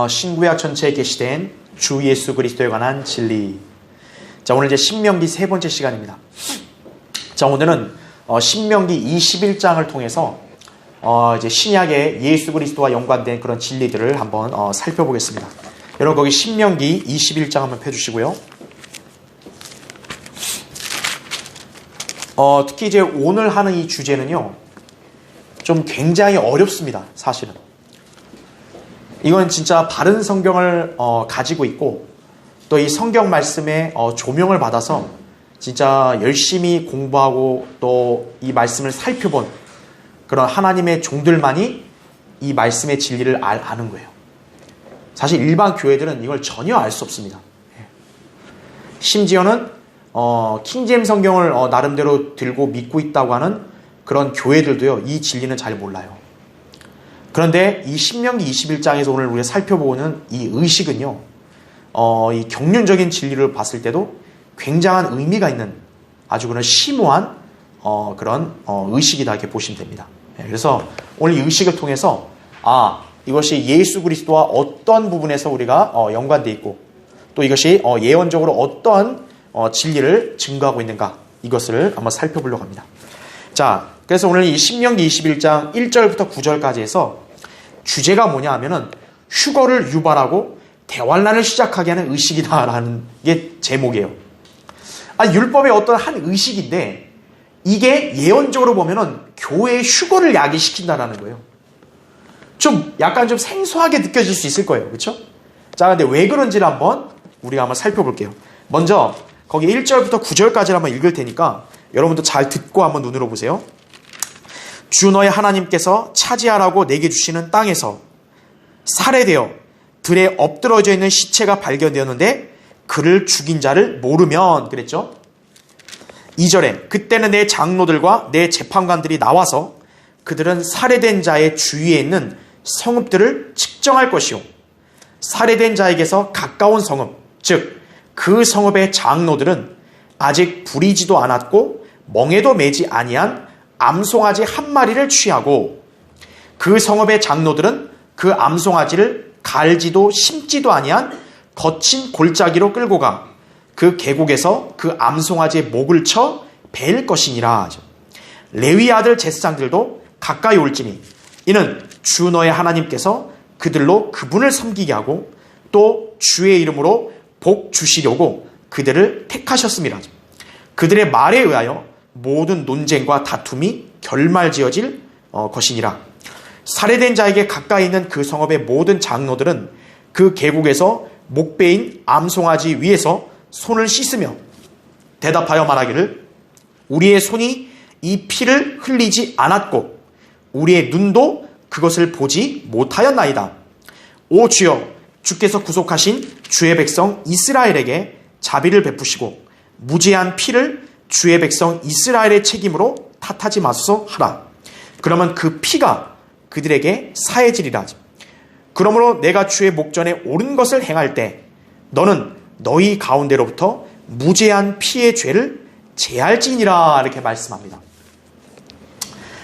신구약 전체에 게시된 주 예수 그리스도에 관한 진리. 자, 오늘 이제 신명기 세 번째 시간입니다. 자, 오늘은 신명기 21장을 통해서 이제 신약의 예수 그리스도와 연관된 그런 진리들을 한번 살펴보겠습니다. 여러분 거기 신명기 21장 한번 펴주시고요. 특히 이제 오늘 하는 이 주제는요, 좀 굉장히 어렵습니다. 사실은. 이건 진짜 바른 성경을 가지고 있고 또 이 성경 말씀에 조명을 받아서 진짜 열심히 공부하고 또 이 말씀을 살펴본 그런 하나님의 종들만이 이 말씀의 진리를 아는 거예요. 사실 일반 교회들은 이걸 전혀 알 수 없습니다. 심지어는 킹제임 성경을 나름대로 들고 믿고 있다고 하는 그런 교회들도요, 이 진리는 잘 몰라요. 그런데 이 신명기 21장에서 오늘 우리가 살펴보는 이 의식은요, 이 경륜적인 진리를 봤을 때도 굉장한 의미가 있는 아주 그런 심오한 그런 의식이다 이렇게 보시면 됩니다. 그래서 오늘 이 의식을 통해서 이것이 예수 그리스도와 어떤 부분에서 우리가 연관되어 있고 또 이것이 예언적으로 어떠한 진리를 증거하고 있는가, 이것을 한번 살펴보려고 합니다. 자, 그래서 오늘 이 신명기 21장 1절부터 9절까지 해서 주제가 뭐냐 하면은 휴거를 유발하고 대환란을 시작하게 하는 의식이다라는 게 제목이에요. 율법의 어떤 한 의식인데 이게 예언적으로 보면은 교회의 휴거를 야기시킨다라는 거예요. 약간 좀 생소하게 느껴질 수 있을 거예요. 그렇죠? 자, 근데 왜 그런지를 우리가 한번 살펴볼게요. 먼저 거기 1절부터 9절까지를 한번 읽을 테니까 여러분도 잘 듣고 한번 눈으로 보세요. 주 너의 하나님께서 차지하라고 내게 주시는 땅에서 살해되어 들에 엎드러져 있는 시체가 발견되었는데 그를 죽인 자를 모르면, 그랬죠? 2절에 그때는 내 장로들과 내 재판관들이 나와서 그들은 살해된 자의 주위에 있는 성읍들을 측정할 것이요, 살해된 자에게서 가까운 성읍, 즉 그 성읍의 장로들은 아직 부리지도 않았고 멍에도 매지 아니한 암송아지 한 마리를 취하고 그 성읍의 장로들은 그 암송아지를 갈지도 심지도 아니한 거친 골짜기로 끌고 가 그 계곡에서 그 암송아지의 목을 쳐 베일 것이니라. 레위 아들 제사장들도 가까이 올지니 이는 주 너의 하나님께서 그들로 그분을 섬기게 하고 또 주의 이름으로 복 주시려고 그들을 택하셨음이라. 그들의 말에 의하여 모든 논쟁과 다툼이 결말지어질 것이니라. 살해된 자에게 가까이 있는 그 성읍의 모든 장로들은 그 계곡에서 목베인 암송아지 위에서 손을 씻으며 대답하여 말하기를 우리의 손이 이 피를 흘리지 않았고 우리의 눈도 그것을 보지 못하였나이다. 오 주여, 주께서 구속하신 주의 백성 이스라엘에게 자비를 베푸시고 무죄한 피를 주의 백성 이스라엘의 책임으로 탓하지 마소서 하라. 그러면 그 피가 그들에게 사해지리라. 그러므로 내가 주의 목전에 옳은 것을 행할 때 너는 너희 가운데로부터 무죄한 피의 죄를 제할지니라, 이렇게 말씀합니다.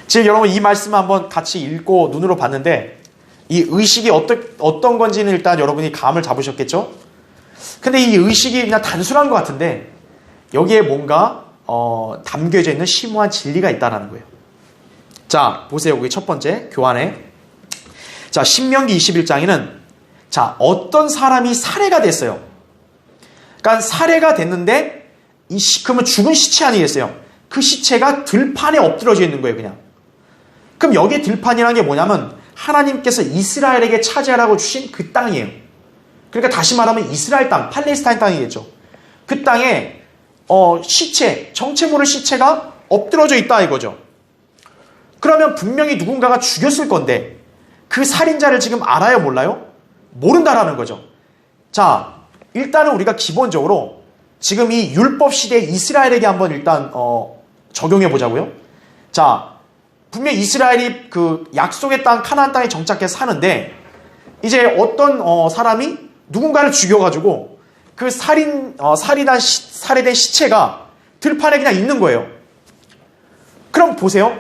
지금 여러분 이 말씀 한번 같이 읽고 눈으로 봤는데 이 의식이 어떤 건지는 일단 여러분이 감을 잡으셨겠죠? 근데 이 의식이 그냥 단순한 것 같은데 여기에 뭔가 담겨져 있는 심오한 진리가 있다는 거예요. 자, 보세요. 여기 첫 번째 교환에, 자, 신명기 21장에는 자, 어떤 사람이 살해가 됐어요. 그러니까 살해가 됐는데 그러면 죽은 시체 아니겠어요? 그 시체가 들판에 엎드러져 있는 거예요, 그냥. 그럼 여기에 들판이라는 게 뭐냐면 하나님께서 이스라엘에게 차지하라고 주신 그 땅이에요. 그러니까 다시 말하면 이스라엘 땅, 팔레스타인 땅이겠죠. 그 땅에 시체, 정체 모를 시체가 엎드러져 있다 이거죠. 그러면 분명히 누군가가 죽였을 건데 그 살인자를 지금 알아요, 몰라요? 모른다라는 거죠. 자, 일단은 우리가 기본적으로 지금 이 율법 시대 이스라엘에게 한번 일단 적용해 보자고요. 자, 분명히 이스라엘이 그 약속의 땅 가나안 땅에 정착해서 사는데 이제 어떤 사람이 누군가를 죽여가지고 그 살해된 시체가 들판에 그냥 있는 거예요. 그럼 보세요.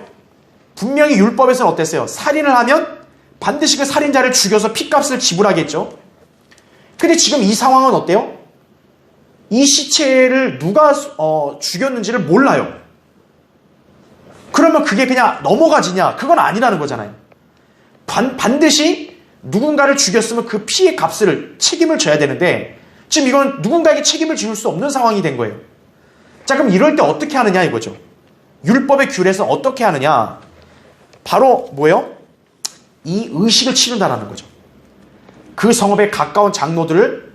분명히 율법에서는 어땠어요? 살인을 하면 반드시 그 살인자를 죽여서 피값을 지불하겠죠. 근데 지금 이 상황은 어때요? 이 시체를 누가 죽였는지를 몰라요. 그러면 그게 그냥 넘어가지냐? 그건 아니라는 거잖아요. 반드시 누군가를 죽였으면 그 피해 값을 책임을 져야 되는데 지금 이건 누군가에게 책임을 지울 수 없는 상황이 된 거예요. 자, 그럼 이럴 때 어떻게 하느냐 이거죠. 율법의 규례에서 어떻게 하느냐? 바로 뭐예요? 이 의식을 치른다라는 거죠. 그 성읍에 가까운 장로들을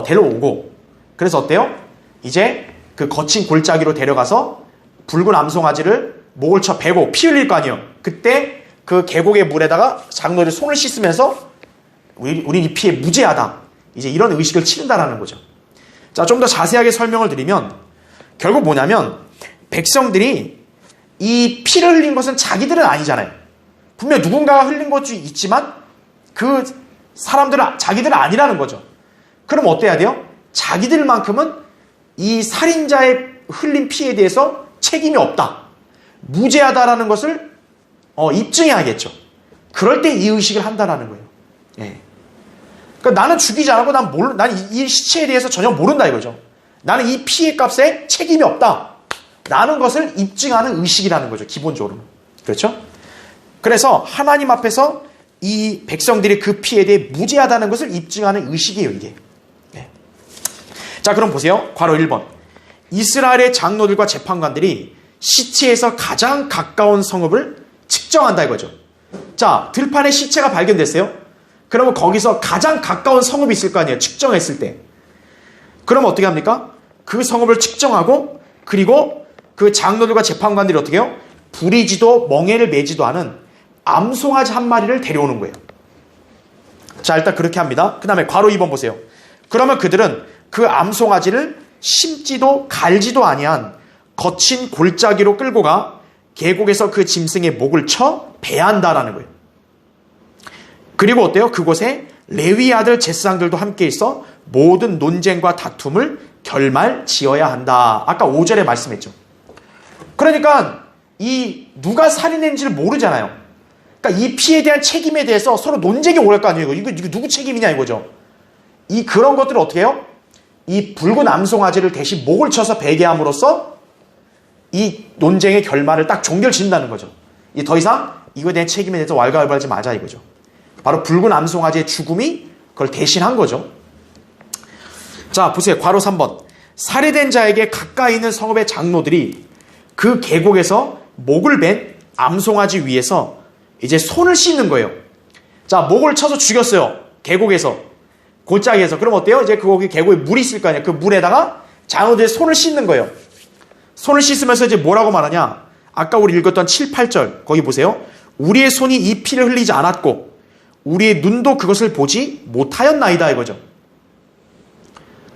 데려오고, 그래서 어때요? 이제 그 거친 골짜기로 데려가서 붉은 암송아지를 목을 쳐 베고 피 흘릴 거 아니에요. 그때 그 계곡의 물에다가 장로들이 손을 씻으면서 우린 이 피에 무죄하다. 이제 이런 의식을 치른다라는 거죠. 자, 좀 더 자세하게 설명을 드리면 결국 뭐냐면 백성들이 이 피를 흘린 것은 자기들은 아니잖아요. 분명 누군가가 흘린 것도 있지만 그 사람들은 자기들은 아니라는 거죠. 그럼 어때야 돼요? 자기들만큼은 이 살인자의 흘린 피에 대해서 책임이 없다. 무죄하다라는 것을 입증해야겠죠. 그럴 때 이 의식을 한다라는 거예요. 예. 그러니까 나는 죽이지 않았고 난 이 시체에 대해서 전혀 모른다 이거죠. 나는 이 피해 값에 책임이 없다. 라는 것을 입증하는 의식이라는 거죠. 기본적으로. 그렇죠? 그래서 하나님 앞에서 이 백성들이 그 피해에 대해 무죄하다는 것을 입증하는 의식이에요. 이게. 네. 자, 그럼 보세요. 괄호 1번. 이스라엘의 장로들과 재판관들이 시체에서 가장 가까운 성읍을 측정한다 이거죠. 자, 들판에 시체가 발견됐어요. 그러면 거기서 가장 가까운 성읍이 있을 거 아니에요. 측정했을 때. 그럼 어떻게 합니까? 그 성읍을 측정하고 그리고 그 장로들과 재판관들이 어떻게 해요? 부리지도 멍에를 매지도 않은 암송아지 한 마리를 데려오는 거예요. 자, 일단 그렇게 합니다. 그 다음에 괄호 2번 보세요. 그러면 그들은 그 암송아지를 심지도 갈지도 아니한 거친 골짜기로 끌고 가 계곡에서 그 짐승의 목을 쳐 배한다라는 거예요. 그리고 어때요? 그곳에 레위 아들 제사장들도 함께 있어 모든 논쟁과 다툼을 결말 지어야 한다. 아까 5절에 말씀했죠. 그러니까 이 누가 살인했는지를 모르잖아요. 그러니까 이 피해에 대한 책임에 대해서 서로 논쟁이 오갈 거 아니에요. 이거 누구 책임이냐 이거죠. 그런 것들을 어떻게 해요? 이 붉은 암송아지를 대신 목을 쳐서 베게 함으로써 이 논쟁의 결말을 딱 종결 짓는다는 거죠. 더 이상 이거에 대한 책임에 대해서 왈가왈부하지 마자 이거죠. 바로 붉은 암송아지의 죽음이 그걸 대신한 거죠. 자, 보세요. 괄호 3번. 살해된 자에게 가까이 있는 성읍의 장로들이 그 계곡에서 목을 벤 암송아지 위에서 이제 손을 씻는 거예요. 자, 목을 쳐서 죽였어요. 계곡에서. 골짜기에서. 그럼 어때요? 이제 거기 계곡에 물이 있을 거 아니에요. 그 물에다가 장로들이 손을 씻는 거예요. 손을 씻으면서 이제 뭐라고 말하냐? 아까 우리 읽었던 7, 8절. 거기 보세요. 우리의 손이 이 피를 흘리지 않았고 우리의 눈도 그것을 보지 못하였나이다 이거죠.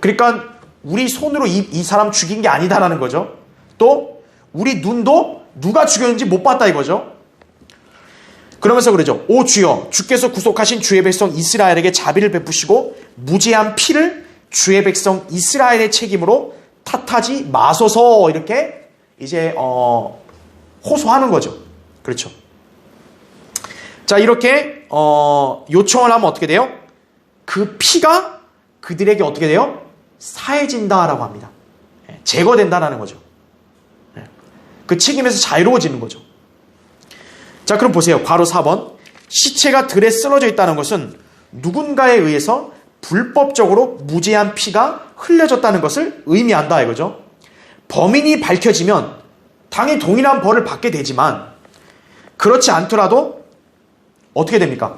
그러니까 우리 손으로 이 사람 죽인 게 아니다라는 거죠. 또 우리 눈도 누가 죽였는지 못 봤다 이거죠. 그러면서 그러죠. 오 주여, 주께서 구속하신 주의 백성 이스라엘에게 자비를 베푸시고 무죄한 피를 주의 백성 이스라엘의 책임으로 탓하지 마소서 이렇게 이제 호소하는 거죠. 그렇죠. 자, 이렇게 요청을 하면 어떻게 돼요? 그 피가 그들에게 어떻게 돼요? 사해진다라고 합니다. 제거된다라는 거죠. 그 책임에서 자유로워지는 거죠. 자, 그럼 보세요. 괄호 4번. 시체가 들에 쓰러져 있다는 것은 누군가에 의해서 불법적으로 무죄한 피가 흘려졌다는 것을 의미한다 이거죠. 범인이 밝혀지면 당연히 동일한 벌을 받게 되지만 그렇지 않더라도 어떻게 됩니까?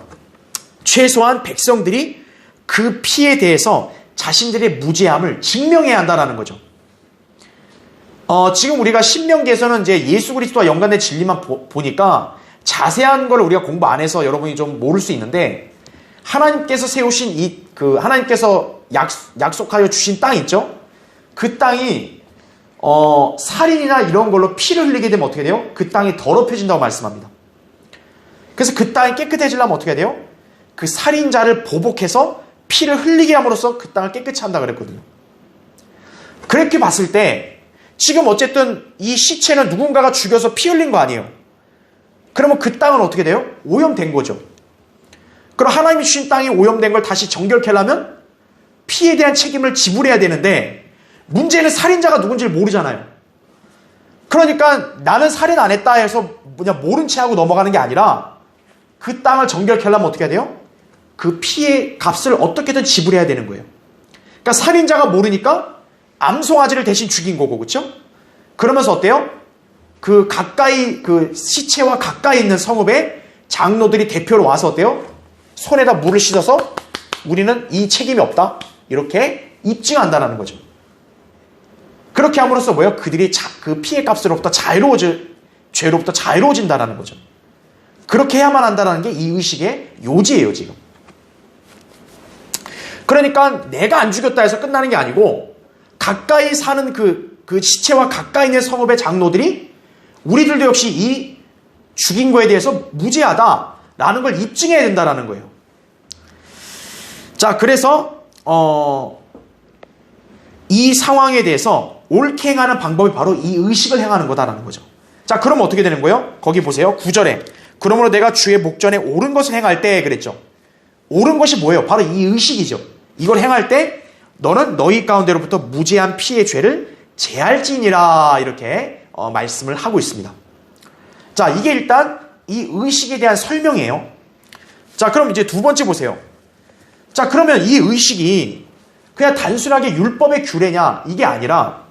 최소한 백성들이 그 피에 대해서 자신들의 무죄함을 증명해야 한다는 거죠. 지금 우리가 신명기에서는 이제 예수 그리스도와 연관된 진리만 보니까 자세한 걸 우리가 공부 안 해서 여러분이 좀 모를 수 있는데 하나님께서 세우신 하나님께서 약속하여 주신 땅 있죠? 그 땅이 살인이나 이런 걸로 피를 흘리게 되면 어떻게 돼요? 그 땅이 더럽혀진다고 말씀합니다. 그래서 그 땅이 깨끗해지려면 어떻게 돼요? 그 살인자를 보복해서 피를 흘리게 함으로써 그 땅을 깨끗이 한다 그랬거든요. 그렇게 봤을 때 지금 어쨌든 이 시체는 누군가가 죽여서 피 흘린 거 아니에요. 그러면 그 땅은 어떻게 돼요? 오염된 거죠. 그럼 하나님이 주신 땅이 오염된 걸 다시 정결케 하려면 피에 대한 책임을 지불해야 되는데 문제는 살인자가 누군지를 모르잖아요. 그러니까 나는 살인 안 했다 해서 그냥 모른 채 하고 넘어가는 게 아니라 그 땅을 정결케 하려면 어떻게 해야 돼요? 그 피의 값을 어떻게든 지불해야 되는 거예요. 그러니까 살인자가 모르니까 암송아지를 대신 죽인 거고, 그렇죠? 그러면서 어때요? 그 가까이 그 시체와 가까이 있는 성읍에 장로들이 대표로 와서 어때요? 손에다 물을 씻어서 우리는 이 책임이 없다 이렇게 입증한다는 거죠. 그렇게 함으로써 뭐예요? 그들이 그 피해 값으로부터 죄로부터 자유로워진다는 거죠. 그렇게 해야만 한다는 게 이 의식의 요지예요, 지금. 그러니까 내가 안 죽였다 해서 끝나는 게 아니고 가까이 사는 그 시체와 가까이 있는 성읍의 장로들이 우리들도 역시 이 죽인 거에 대해서 무죄하다라는 걸 입증해야 된다는 거예요. 자, 그래서 이 상황에 대해서 옳게 행하는 방법이 바로 이 의식을 행하는 거다라는 거죠. 자, 그럼 어떻게 되는 거예요? 거기 보세요. 9절에 그러므로 내가 주의 목전에 옳은 것을 행할 때 그랬죠. 옳은 것이 뭐예요? 바로 이 의식이죠. 이걸 행할 때 너는 너희 가운데로부터 무죄한 피의 죄를 제할지니라 이렇게 말씀을 하고 있습니다. 자, 이게 일단 이 의식에 대한 설명이에요. 자, 그럼 이제 두 번째 보세요. 자, 그러면 이 의식이 그냥 단순하게 율법의 규례냐 이게 아니라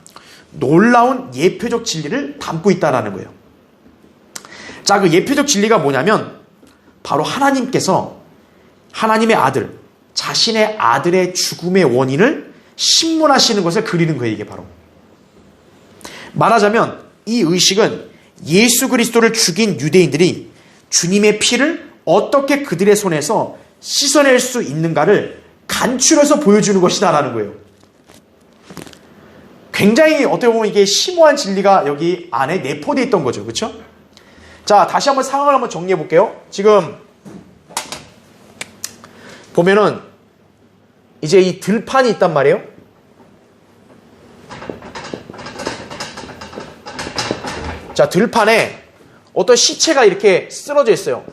놀라운 예표적 진리를 담고 있다는 거예요. 자, 그 예표적 진리가 뭐냐면 바로 하나님께서 하나님의 아들, 자신의 아들의 죽음의 원인을 신문하시는 것을 그리는 거예요. 이게 바로 말하자면 이 의식은 예수 그리스도를 죽인 유대인들이 주님의 피를 어떻게 그들의 손에서 씻어낼 수 있는가를 간추려서 보여주는 것이다라는 거예요. 굉장히 어떻게 보면 이게 심오한 진리가 여기 안에 내포되어 있던 거죠. 그렇죠? 자, 다시 한번 상황을 한번 정리해 볼게요. 지금 보면은 이제 이 들판이 있단 말이에요. 자, 들판에 어떤 시체가 이렇게 쓰러져 있어요.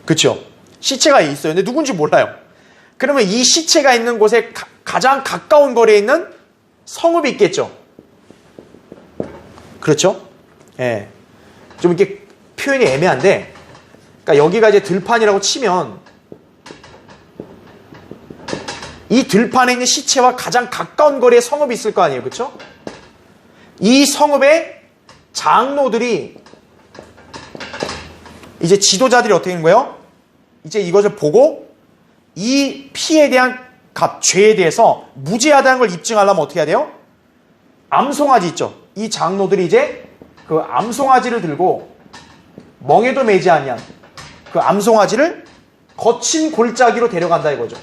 그렇죠? 시체가 있어요. 근데 누군지 몰라요. 그러면 이 시체가 있는 곳에 가장 가까운 거리에 있는 성읍이 있겠죠. 그렇죠? 예. 좀 이렇게 표현이 애매한데, 그러니까 여기가 이제 들판이라고 치면 이 들판에 있는 시체와 가장 가까운 거리에 성읍이 있을 거 아니에요. 그렇죠? 이 성읍의 장로들이 이제 지도자들이 어떻게 하는 거예요? 이제 이것을 보고 이 피에 대한 죄에 대해서 무죄하다는 걸 입증하려면 어떻게 해야 돼요? 암송아지 있죠. 이 장로들이 이제 그 암송아지를 들고 멍에도 매지 아니한 그 암송아지를 거친 골짜기로 데려간다 이거죠.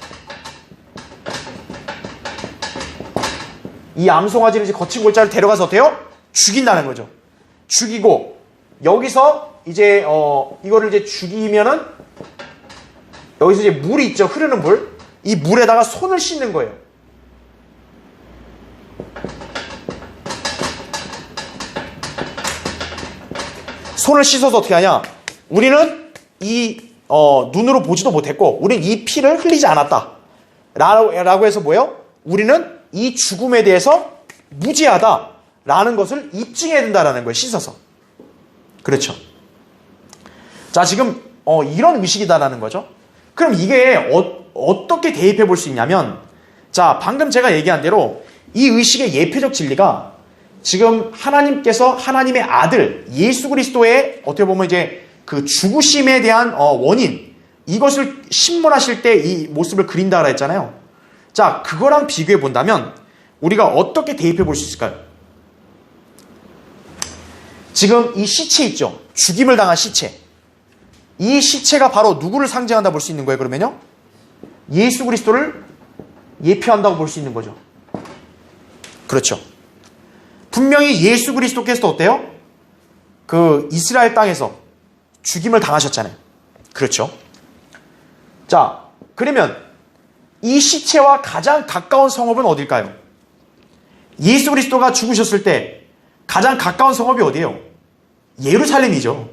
이 암송아지를 이제 거친 골짜기로 데려가서 어때요? 죽인다는 거죠. 죽이고 여기서 이제 이거를 이제 죽이면은 여기서 이제 물이 있죠. 흐르는 물. 이 물에다가 손을 씻는 거예요. 손을 씻어서 어떻게 하냐? 우리는 이 눈으로 보지도 못했고 우리는 이 피를 흘리지 않았다. 라고 해서 뭐예요? 우리는 이 죽음에 대해서 무죄하다라는 것을 입증해야 된다라는 거예요. 씻어서. 그렇죠. 자, 지금 이런 의식이다라는 거죠. 그럼 이게 어떻게 대입해 볼 수 있냐면, 자, 방금 제가 얘기한 대로 이 의식의 예표적 진리가 지금 하나님께서 하나님의 아들 예수 그리스도의 어떻게 보면 이제 그 죽으심에 대한 원인, 이것을 신문하실 때 이 모습을 그린다라 했잖아요. 자, 그거랑 비교해 본다면 우리가 어떻게 대입해 볼 수 있을까요? 지금 이 시체 있죠. 죽임을 당한 시체. 이 시체가 바로 누구를 상징한다 볼 수 있는 거예요, 그러면요? 예수 그리스도를 예표한다고 볼 수 있는 거죠. 그렇죠. 분명히 예수 그리스도께서 어때요? 그 이스라엘 땅에서 죽임을 당하셨잖아요. 그렇죠. 자, 그러면 이 시체와 가장 가까운 성읍은 어딜까요? 예수 그리스도가 죽으셨을 때 가장 가까운 성읍이 어디예요? 예루살렘이죠.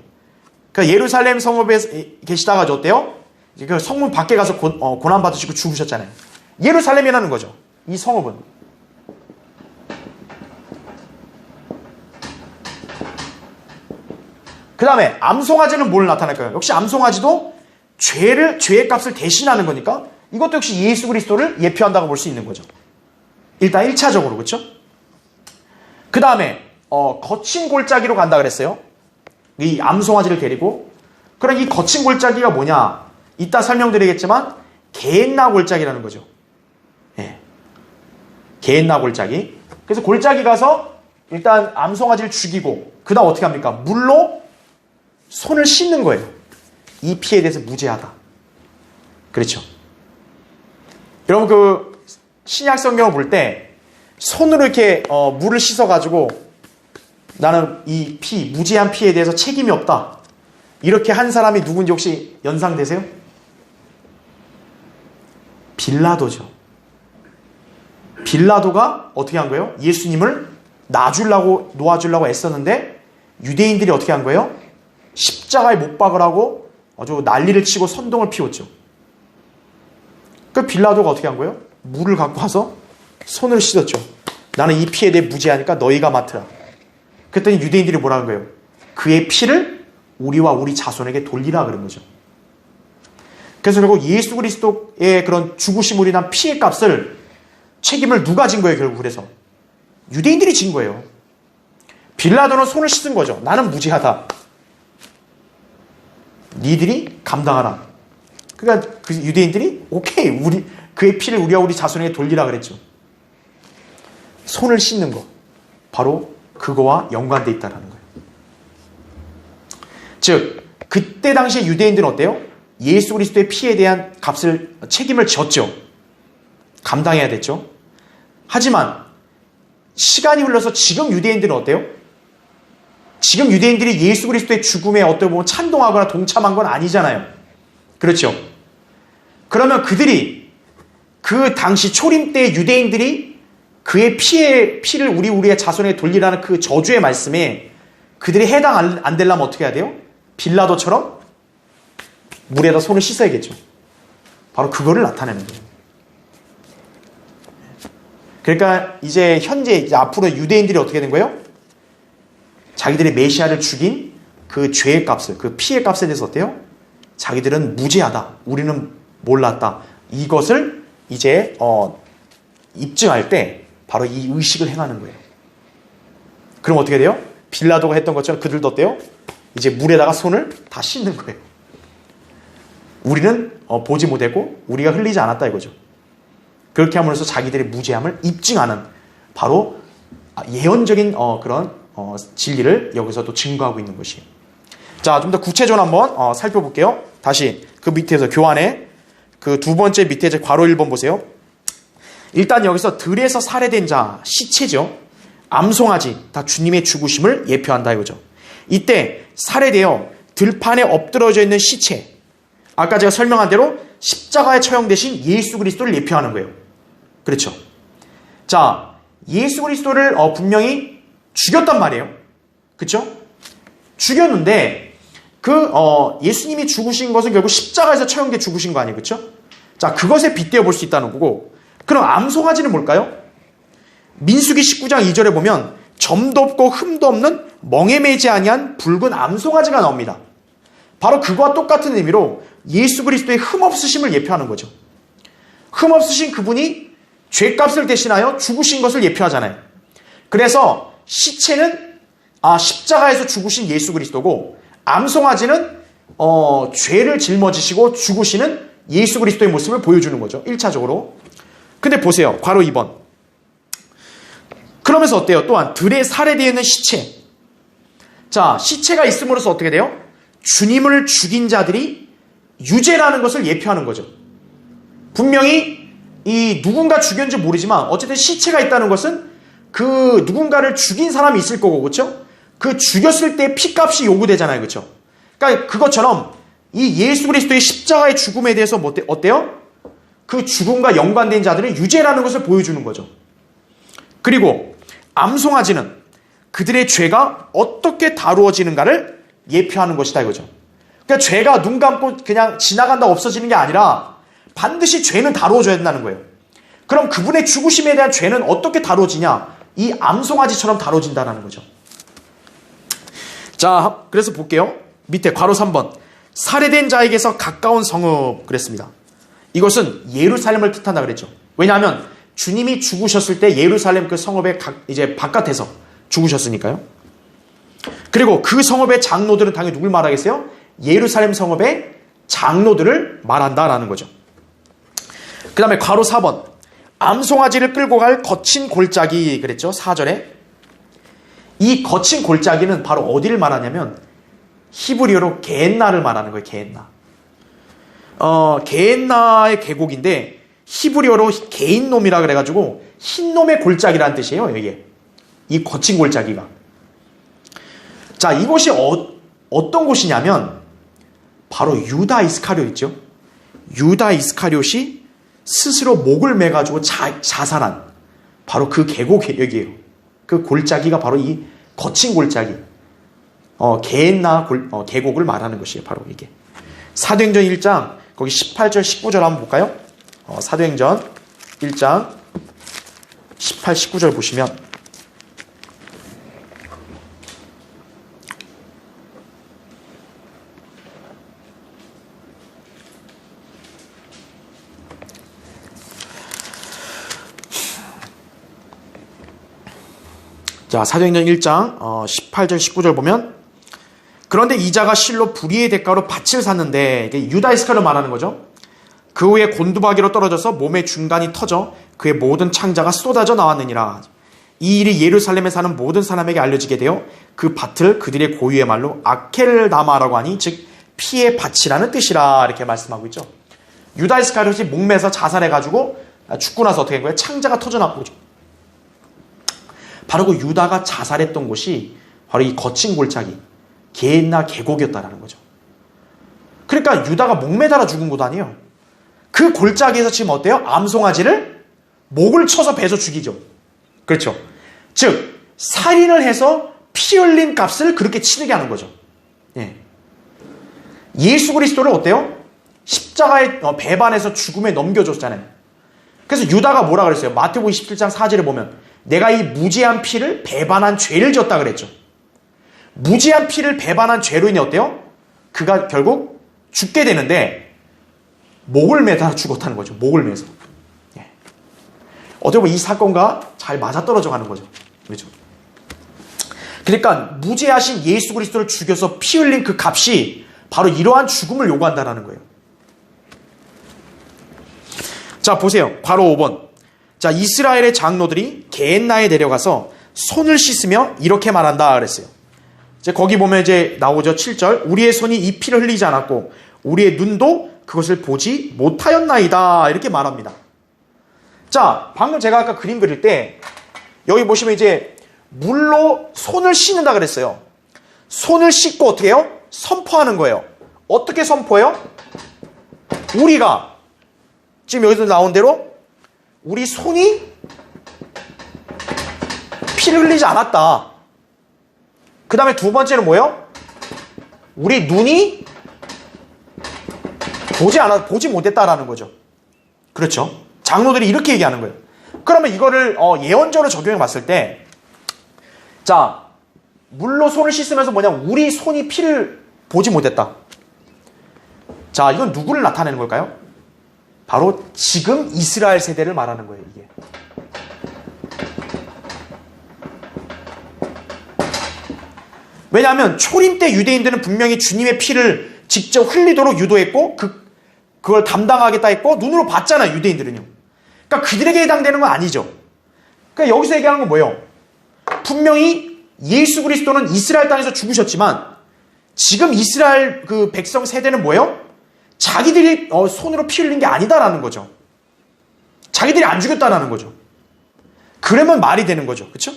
그 예루살렘 성읍에 계시다가 어때요? 그 성문 밖에 가서 고난 받으시고 죽으셨잖아요. 예루살렘이라는 거죠. 이 성읍은. 그 다음에 암송아지는 뭘 나타낼까요? 역시 암송아지도 죄의 값을 대신하는 거니까 이것도 역시 예수 그리스도를 예표한다고 볼 수 있는 거죠. 일단 1차적으로, 그렇죠? 그 다음에 거친 골짜기로 간다 그랬어요. 이 암송아지를 데리고. 그럼 이 거친 골짜기가 뭐냐? 이따 설명드리겠지만 게엔나 골짜기라는 거죠. 예. 게엔나 골짜기. 그래서 골짜기 가서 일단 암송아지를 죽이고 그 다음 어떻게 합니까? 물로 손을 씻는 거예요. 이 피에 대해서 무죄하다. 그렇죠? 여러분 그 신약 성경을 볼 때 손으로 이렇게 물을 씻어가지고 나는 이 피, 무죄한 피에 대해서 책임이 없다. 이렇게 한 사람이 누군지 혹시 연상되세요? 빌라도죠. 빌라도가 어떻게 한 거예요? 예수님을 놓아주려고 애썼는데 유대인들이 어떻게 한 거예요? 십자가에 못 박으라고 아주 난리를 치고 선동을 피웠죠. 그 빌라도가 어떻게 한 거예요? 물을 갖고 와서 손을 씻었죠. 나는 이 피에 대해 무죄하니까 너희가 맡으라. 그랬더니 유대인들이 뭐라는 거예요? 그의 피를 우리와 우리 자손에게 돌리라 그런 거죠. 그래서 결국 예수 그리스도의 그런 죽으심으로 인한 피의 값을 책임을 누가 진 거예요? 결국 그래서 유대인들이 진 거예요. 빌라도는 손을 씻은 거죠. 나는 무죄하다. 니들이 감당하라. 그러니까 그 유대인들이 오케이, 그의 피를 우리와 우리 자손에게 돌리라 그랬죠. 손을 씻는 거, 바로 그거와 연관돼 있다는 거예요. 즉 그때 당시에 유대인들은 어때요? 예수 그리스도의 피에 대한 책임을 졌죠. 감당해야 됐죠. 하지만 시간이 흘러서 지금 유대인들은 어때요? 지금 유대인들이 예수 그리스도의 죽음에 어떻게 보면 찬동하거나 동참한 건 아니잖아요. 그렇죠? 그러면 그들이 그 당시 초림 때 유대인들이 그의 피를 우리의 자손에게 돌리라는 그 저주의 말씀에 그들이 해당 안 되려면 어떻게 해야 돼요? 빌라도처럼 물에다 손을 씻어야겠죠. 바로 그거를 나타내는 거예요. 그러니까 이제 앞으로 유대인들이 어떻게 된 거예요? 자기들의 메시아를 죽인 그 죄의 값을, 그 피의 값에 대해서 어때요? 자기들은 무죄하다. 우리는 몰랐다. 이것을 이제 입증할 때 바로 이 의식을 행하는 거예요. 그럼 어떻게 돼요? 빌라도가 했던 것처럼 그들도 어때요? 이제 물에다가 손을 다 씻는 거예요. 우리는 보지 못했고 우리가 흘리지 않았다 이거죠. 그렇게 함으로써 자기들의 무죄함을 입증하는 바로 예언적인 그런 진리를 여기서도 증거하고 있는 것이에요. 자, 좀 더 구체적으로 한번 살펴볼게요. 다시 그 밑에서 교환의 그 두 번째 밑에 이제 괄호 1번 보세요. 일단 여기서 들에서 살해된 자, 시체죠. 암송아지, 다 주님의 죽으심을 예표한다 이거죠. 이때 살해되어 들판에 엎드러져 있는 시체, 아까 제가 설명한 대로 십자가에 처형되신 예수 그리스도를 예표하는 거예요. 그렇죠? 자, 예수 그리스도를 분명히 죽였단 말이에요. 그렇죠? 죽였는데 예수님이 죽으신 것은 결국 십자가에서 처형돼 죽으신 거 아니에요. 그렇죠? 자, 그것에 빗대어 볼 수 있다는 거고, 그럼 암송아지는 뭘까요? 민수기 19장 2절에 보면 점도 없고 흠도 없는 멍에 매지 아니한 붉은 암송아지가 나옵니다. 바로 그거와 똑같은 의미로 예수 그리스도의 흠없으심을 예표하는 거죠. 흠없으신 그분이 죄값을 대신하여 죽으신 것을 예표하잖아요. 그래서 시체는 십자가에서 죽으신 예수 그리스도고, 암송아지는 죄를 짊어지시고 죽으시는 예수 그리스도의 모습을 보여주는 거죠. 1차적으로. 근데 보세요. 괄호 2번. 그러면서 어때요? 또한 들에 살해되어 있는 시체. 자, 시체가 있음으로써 어떻게 돼요? 주님을 죽인 자들이 유죄라는 것을 예표하는 거죠. 분명히 이 누군가 죽였는지 모르지만 어쨌든 시체가 있다는 것은 그 누군가를 죽인 사람이 있을 거고, 그렇죠? 그 죽였을 때 피값이 요구되잖아요. 그렇죠? 그러니까 그것처럼 이 예수 그리스도의 십자가의 죽음에 대해서 어때요? 그 죽음과 연관된 자들의 유죄라는 것을 보여주는 거죠. 그리고 암송아지는 그들의 죄가 어떻게 다루어지는가를 예표하는 것이다 이거죠. 그러니까 죄가 눈 감고 그냥 지나간다 없어지는 게 아니라 반드시 죄는 다루어져야 된다는 거예요. 그럼 그분의 죽으심에 대한 죄는 어떻게 다루어지냐? 이 암송아지처럼 다뤄진다는 거죠. 자, 그래서 볼게요. 밑에 괄호 3번. 살해된 자에게서 가까운 성읍 그랬습니다. 이것은 예루살렘을 뜻한다 그랬죠. 왜냐하면 주님이 죽으셨을 때 예루살렘 그 성읍의 이제 바깥에서 죽으셨으니까요. 그리고 그 성읍의 장로들은 당연히 누굴 말하겠어요? 예루살렘 성읍의 장로들을 말한다라는 거죠. 그 다음에 괄호 4번. 암송아지를 끌고 갈 거친 골짜기 그랬죠. 4절에. 이 거친 골짜기는 바로 어디를 말하냐면 히브리어로 게엔나를 말하는 거예요. 게엔나. 게엔나의 계곡인데 히브리어로 게인놈이라 그래가지고 흰놈의 골짜기라는 뜻이에요. 이게. 이 거친 골짜기가. 자, 이곳이 어떤 곳이냐면 바로 유다 이스카리옷 있죠. 유다 이스카리옷이 스스로 목을 매가지고 자살한 바로 그 계곡 여기에요. 그 골짜기가 바로 이 거친 골짜기, 게엔나 계곡을 말하는 것이에요. 바로 이게. 사도행전 1장 거기 18절 19절 한번 볼까요? 사도행전 1장 18, 19절 보시면 자, 사도행전 1장 18절 19절 보면 그런데 이자가 실로 불의의 대가로 밭을 샀는데 이게 유다 이스카리를 말하는 거죠. 그 후에 곤두박이로 떨어져서 몸의 중간이 터져 그의 모든 창자가 쏟아져 나왔느니라. 이 일이 예루살렘에 사는 모든 사람에게 알려지게 되어 그 밭을 그들의 고유의 말로 아켈다마라고 하니 즉 피의 밭이라는 뜻이라 이렇게 말씀하고 있죠. 유다 이스카리ot이 목매서 자살해가지고 죽고 나서 어떻게 된 거예요? 창자가 터져 나온 거죠. 바로 그 유다가 자살했던 곳이 바로 이 거친 골짜기 게엔나 계곡이었다라는 거죠. 그러니까 유다가 목매달아 죽은 것도 아니에요. 그 골짜기에서 지금 어때요? 암송아지를 목을 쳐서 베서 죽이죠. 그렇죠. 즉 살인을 해서 피 흘린 값을 그렇게 치르게 하는 거죠. 예. 예수 그리스도를 어때요? 십자가에 배반해서 죽음에 넘겨줬잖아요. 그래서 유다가 뭐라 그랬어요? 마태복음 27장 4절에 보면 내가 이 무죄한 피를 배반한 죄를 졌다 그랬죠. 무죄한 피를 배반한 죄로 인해 어때요? 그가 결국 죽게 되는데 목을 매다 죽었다는 거죠. 목을 매서. 예. 어떻게 보면 이 사건과 잘 맞아떨어져 가는 거죠. 그렇죠? 그러니까 무죄하신 예수 그리스도를 죽여서 피 흘린 그 값이 바로 이러한 죽음을 요구한다는 거예요. 자, 보세요. 괄호 5번. 자, 이스라엘의 장로들이 게엔나에 내려가서 손을 씻으며 이렇게 말한다 그랬어요. 이제 거기 보면 이제 나오죠. 7절. 우리의 손이 이 피를 흘리지 않았고 우리의 눈도 그것을 보지 못하였나이다. 이렇게 말합니다. 자, 방금 제가 아까 그림 그릴 때 여기 보시면 이제 물로 손을 씻는다 그랬어요. 손을 씻고 어떻게 해요? 선포하는 거예요. 어떻게 선포해요? 우리가 지금 여기서 나온 대로 우리 손이 피를 흘리지 않았다. 그 다음에 두 번째는 뭐예요? 우리 눈이 보지 못했다라는 거죠. 그렇죠. 장로들이 이렇게 얘기하는 거예요. 그러면 이거를 예언적으로 적용해 봤을 때, 자, 물로 손을 씻으면서 뭐냐? 우리 손이 피를 보지 못했다. 자, 이건 누구를 나타내는 걸까요? 바로 지금 이스라엘 세대를 말하는 거예요, 이게. 왜냐하면 초림 때 유대인들은 분명히 주님의 피를 직접 흘리도록 유도했고 그걸 담당하겠다 했고 눈으로 봤잖아요, 유대인들은요. 그러니까 그들에게 해당되는 건 아니죠. 그러니까 여기서 얘기하는 건 뭐예요? 분명히 예수 그리스도는 이스라엘 땅에서 죽으셨지만 지금 이스라엘 그 백성 세대는 뭐예요? 자기들이 손으로 피 흘린 게 아니다라는 거죠. 자기들이 안 죽였다라는 거죠. 그러면 말이 되는 거죠. 그렇죠?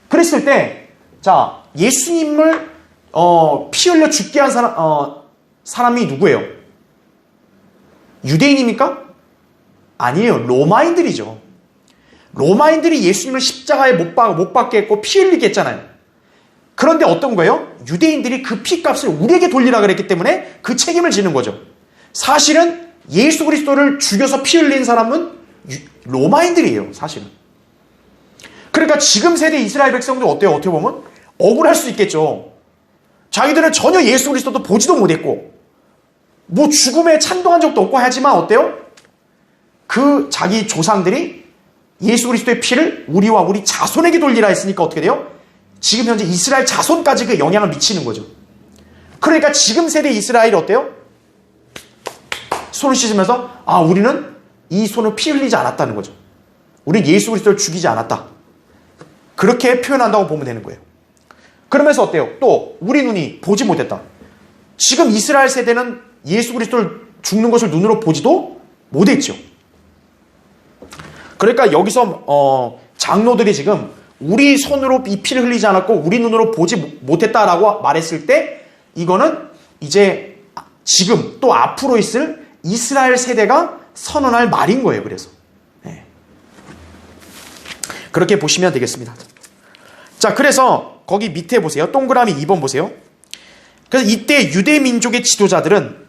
그랬을 때, 자, 예수님을 피 흘려 죽게 한 사람이 누구예요? 유대인입니까? 아니에요. 로마인들이죠. 로마인들이 예수님을 십자가에 못 박게 했고 피 흘리게 했잖아요. 그런데 어떤 거예요? 유대인들이 그 피값을 우리에게 돌리라 그랬기 때문에 그 책임을 지는 거죠. 사실은 예수 그리스도를 죽여서 피 흘린 사람은 로마인들이에요, 사실은. 그러니까 지금 세대 이스라엘 백성들 어때요? 어떻게 보면 억울할 수 있겠죠. 자기들은 전혀 예수 그리스도도 보지도 못했고 뭐 죽음에 찬동한 적도 없고 하지만 어때요? 그 자기 조상들이 예수 그리스도의 피를 우리와 우리 자손에게 돌리라 했으니까 어떻게 돼요? 지금 현재 이스라엘 자손까지 그 영향을 미치는 거죠. 그러니까 지금 세대 이스라엘이 어때요? 손을 씻으면서 우리는 이 손을 피 흘리지 않았다는 거죠. 우리는 예수 그리스도를 죽이지 않았다. 그렇게 표현한다고 보면 되는 거예요. 그러면서 어때요? 또 우리 눈이 보지 못했다. 지금 이스라엘 세대는 예수 그리스도를 죽는 것을 눈으로 보지도 못했죠. 그러니까 여기서 장로들이 지금 우리 손으로 이 피를 흘리지 않았고 우리 눈으로 보지 못했다라고 말했을 때 이거는 이제 지금 또 앞으로 있을 이스라엘 세대가 선언할 말인 거예요. 그래서 그렇게 보시면 되겠습니다. 자, 그래서 거기 밑에 보세요. 동그라미 2번 보세요. 그래서 이때 유대 민족의 지도자들은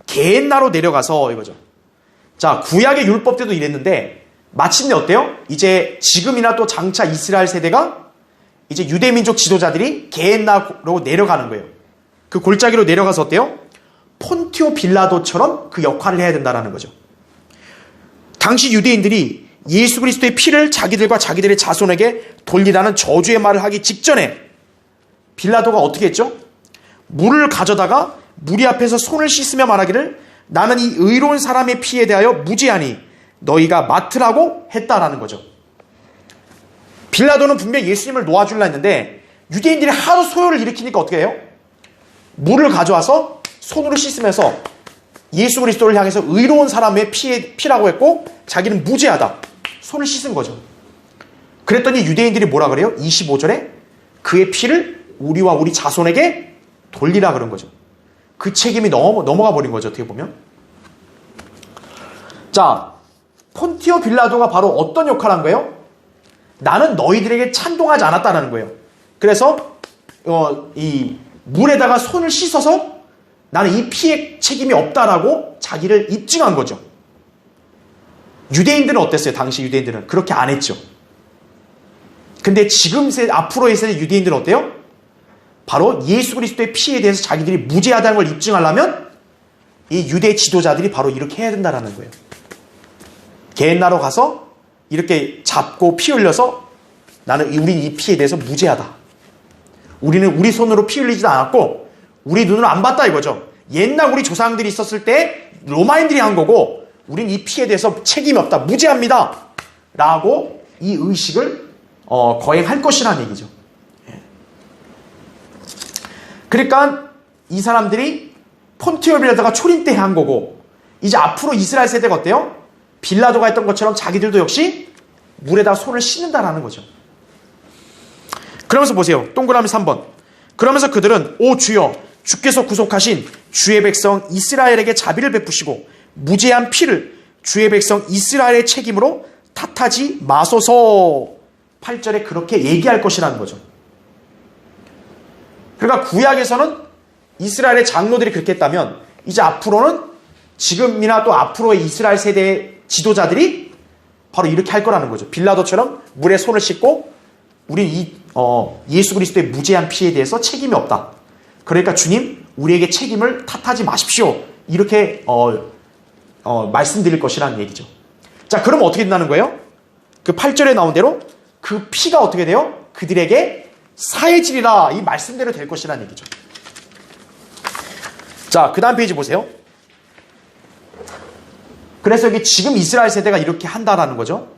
게엔나로 내려가서 이거죠. 자, 구약의 율법 때도 이랬는데 마침내 어때요? 이제 지금이나 또 장차 이스라엘 세대가 이제 유대 민족 지도자들이 게엔나로 내려가는 거예요. 그 골짜기로 내려가서 어때요? 폰티오 빌라도처럼 그 역할을 해야 된다는 거죠. 당시 유대인들이 예수 그리스도의 피를 자기들과 자기들의 자손에게 돌리라는 저주의 말을 하기 직전에 빌라도가 어떻게 했죠? 물을 가져다가 무리 앞에서 손을 씻으며 말하기를 나는 이 의로운 사람의 피에 대하여 무죄하니 너희가 맡으라고 했다라는 거죠. 빌라도는 분명히 예수님을 놓아주려 했는데 유대인들이 하도 소요를 일으키니까 어떻게 해요? 물을 가져와서 손으로 씻으면서 예수 그리스도를 향해서 의로운 사람의 피라고 했고 자기는 무죄하다. 손을 씻은 거죠. 그랬더니 유대인들이 뭐라 그래요? 25절에 그의 피를 우리와 우리 자손에게 돌리라 그런 거죠. 그 책임이 넘어가 버린 거죠. 어떻게 보면. 자, 폰티오 빌라도가 바로 어떤 역할을 한 거예요? 나는 너희들에게 찬동하지 않았다는 거예요. 그래서 이 물에다가 손을 씻어서 나는 이 피의 책임이 없다라고 자기를 입증한 거죠. 유대인들은 어땠어요? 당시 유대인들은 그렇게 안 했죠. 근데 지금 앞으로의 세대 유대인들은 어때요? 바로 예수 그리스도의 피에 대해서 자기들이 무죄하다는 걸 입증하려면 이 유대 지도자들이 바로 이렇게 해야 된다는 거예요. 게엔나로 가서 이렇게 잡고 피 흘려서 우린 이 피에 대해서 무죄하다. 우리는 우리 손으로 피 흘리지도 않았고 우리 눈으로 안 봤다 이거죠. 옛날 우리 조상들이 있었을 때 로마인들이 한 거고 우린 이 피에 대해서 책임이 없다. 무죄합니다. 라고 이 의식을 거행할 것이라는 얘기죠. 그러니까 이 사람들이 폰티오 빌라도가 초림 때 한 거고 이제 앞으로 이스라엘 세대가 어때요? 빌라도가 했던 것처럼 자기들도 역시 물에다 손을 씻는다라는 거죠. 그러면서 보세요. 동그라미 3번. 그러면서 그들은 오 주여 주께서 구속하신 주의 백성 이스라엘에게 자비를 베푸시고 무죄한 피를 주의 백성 이스라엘의 책임으로 탓하지 마소서. 8절에 그렇게 얘기할 것이라는 거죠. 그러니까 구약에서는 이스라엘의 장로들이 그렇게 했다면 이제 앞으로는 지금이나 또 앞으로의 이스라엘 세대의 지도자들이 바로 이렇게 할 거라는 거죠. 빌라도처럼 물에 손을 씻고 우리 예수 그리스도의 무죄한 피에 대해서 책임이 없다. 그러니까 주님 우리에게 책임을 탓하지 마십시오. 이렇게 말씀드릴 것이라는 얘기죠. 자, 그럼 어떻게 된다는 거예요? 그 8절에 나온 대로 그 피가 어떻게 돼요? 그들에게 사해지리라. 이 말씀대로 될 것이라는 얘기죠. 자, 그 다음 페이지 보세요. 그래서 여기 지금 이스라엘 세대가 이렇게 한다라는 거죠.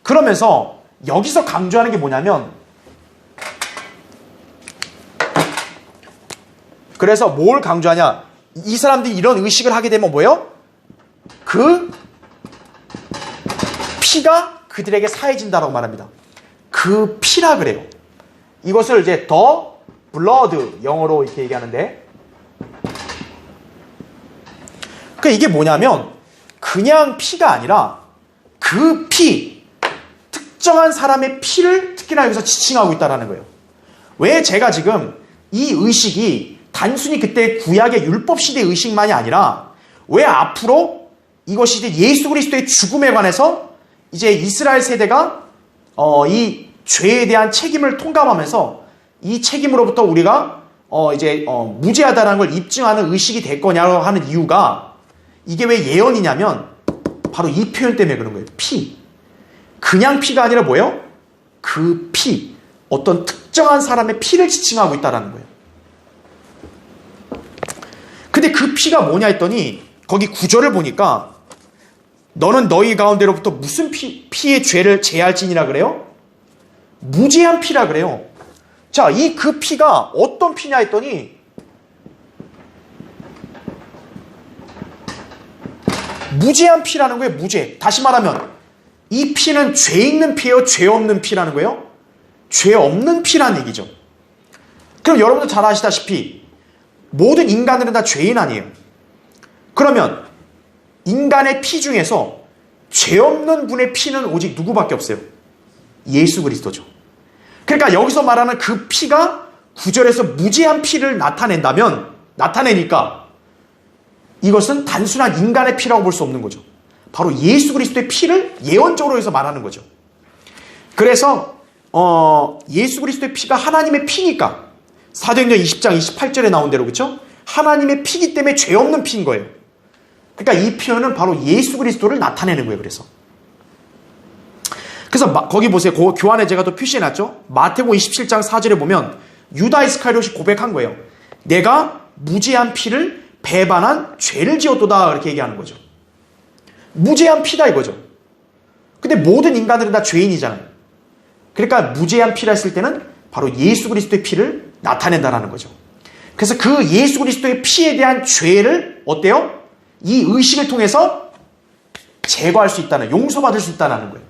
그러면서 여기서 강조하는 게 뭐냐면 그래서 뭘 강조하냐? 이 사람들이 이런 의식을 하게 되면 뭐예요? 그 피가 그들에게 사해진다라고 말합니다. 그 피라 그래요. 이것을 이제 the blood 영어로 이렇게 얘기하는데 그러니까 이게 뭐냐면 그냥 피가 아니라 그 피, 특정한 사람의 피를 특히나 여기서 지칭하고 있다는 거예요. 왜 제가 지금 이 의식이 단순히 그때 구약의 율법 시대 의식만이 아니라 왜 앞으로 이것이 이제 예수 그리스도의 죽음에 관해서 이제 이스라엘 세대가 이 죄에 대한 책임을 통감하면서 이 책임으로부터 우리가 무죄하다는 걸 입증하는 의식이 될 거냐고 하는 이유가 이게 왜 예언이냐면 바로 이 표현 때문에 그런 거예요. 피. 그냥 피가 아니라 뭐예요? 그 피. 어떤 특정한 사람의 피를 지칭하고 있다는 거예요. 근데 그 피가 뭐냐 했더니 거기 구절을 보니까 너는 너희 가운데로부터 무슨 피의 죄를 제할지니라 그래요? 무죄한 피라 그래요. 자, 이 그 피가 어떤 피냐 했더니 무죄한 피라는 거예요. 무죄. 다시 말하면 이 피는 죄 있는 피예요? 죄 없는 피라는 거예요? 죄 없는 피라는 얘기죠. 그럼 여러분도 잘 아시다시피 모든 인간들은 다 죄인 아니에요. 그러면 인간의 피 중에서 죄 없는 분의 피는 오직 누구밖에 없어요? 예수 그리스도죠. 그러니까 여기서 말하는 그 피가 구절에서 무죄한 피를 나타내니까 이것은 단순한 인간의 피라고 볼 수 없는 거죠. 바로 예수 그리스도의 피를 예언적으로 해서 말하는 거죠. 그래서 예수 그리스도의 피가 하나님의 피니까 사도행전 20장 28절에 나온 대로 그렇죠? 하나님의 피기 때문에 죄 없는 피인 거예요. 그러니까 이 표현은 바로 예수 그리스도를 나타내는 거예요. 그래서 거기 보세요. 교환에 제가 또 표시해놨죠. 마태복음 27장 4절에 보면 유다 이스카리ot이 고백한 거예요. 내가 무죄한 피를 배반한 죄를 지었도다 이렇게 얘기하는 거죠. 무죄한 피다 이거죠. 근데 모든 인간들은 다 죄인이잖아요. 그러니까 무죄한 피라 했을 때는 바로 예수 그리스도의 피를 나타낸다라는 거죠. 그래서 그 예수 그리스도의 피에 대한 죄를 어때요? 이 의식을 통해서 제거할 수 있다는, 용서받을 수 있다는 거예요.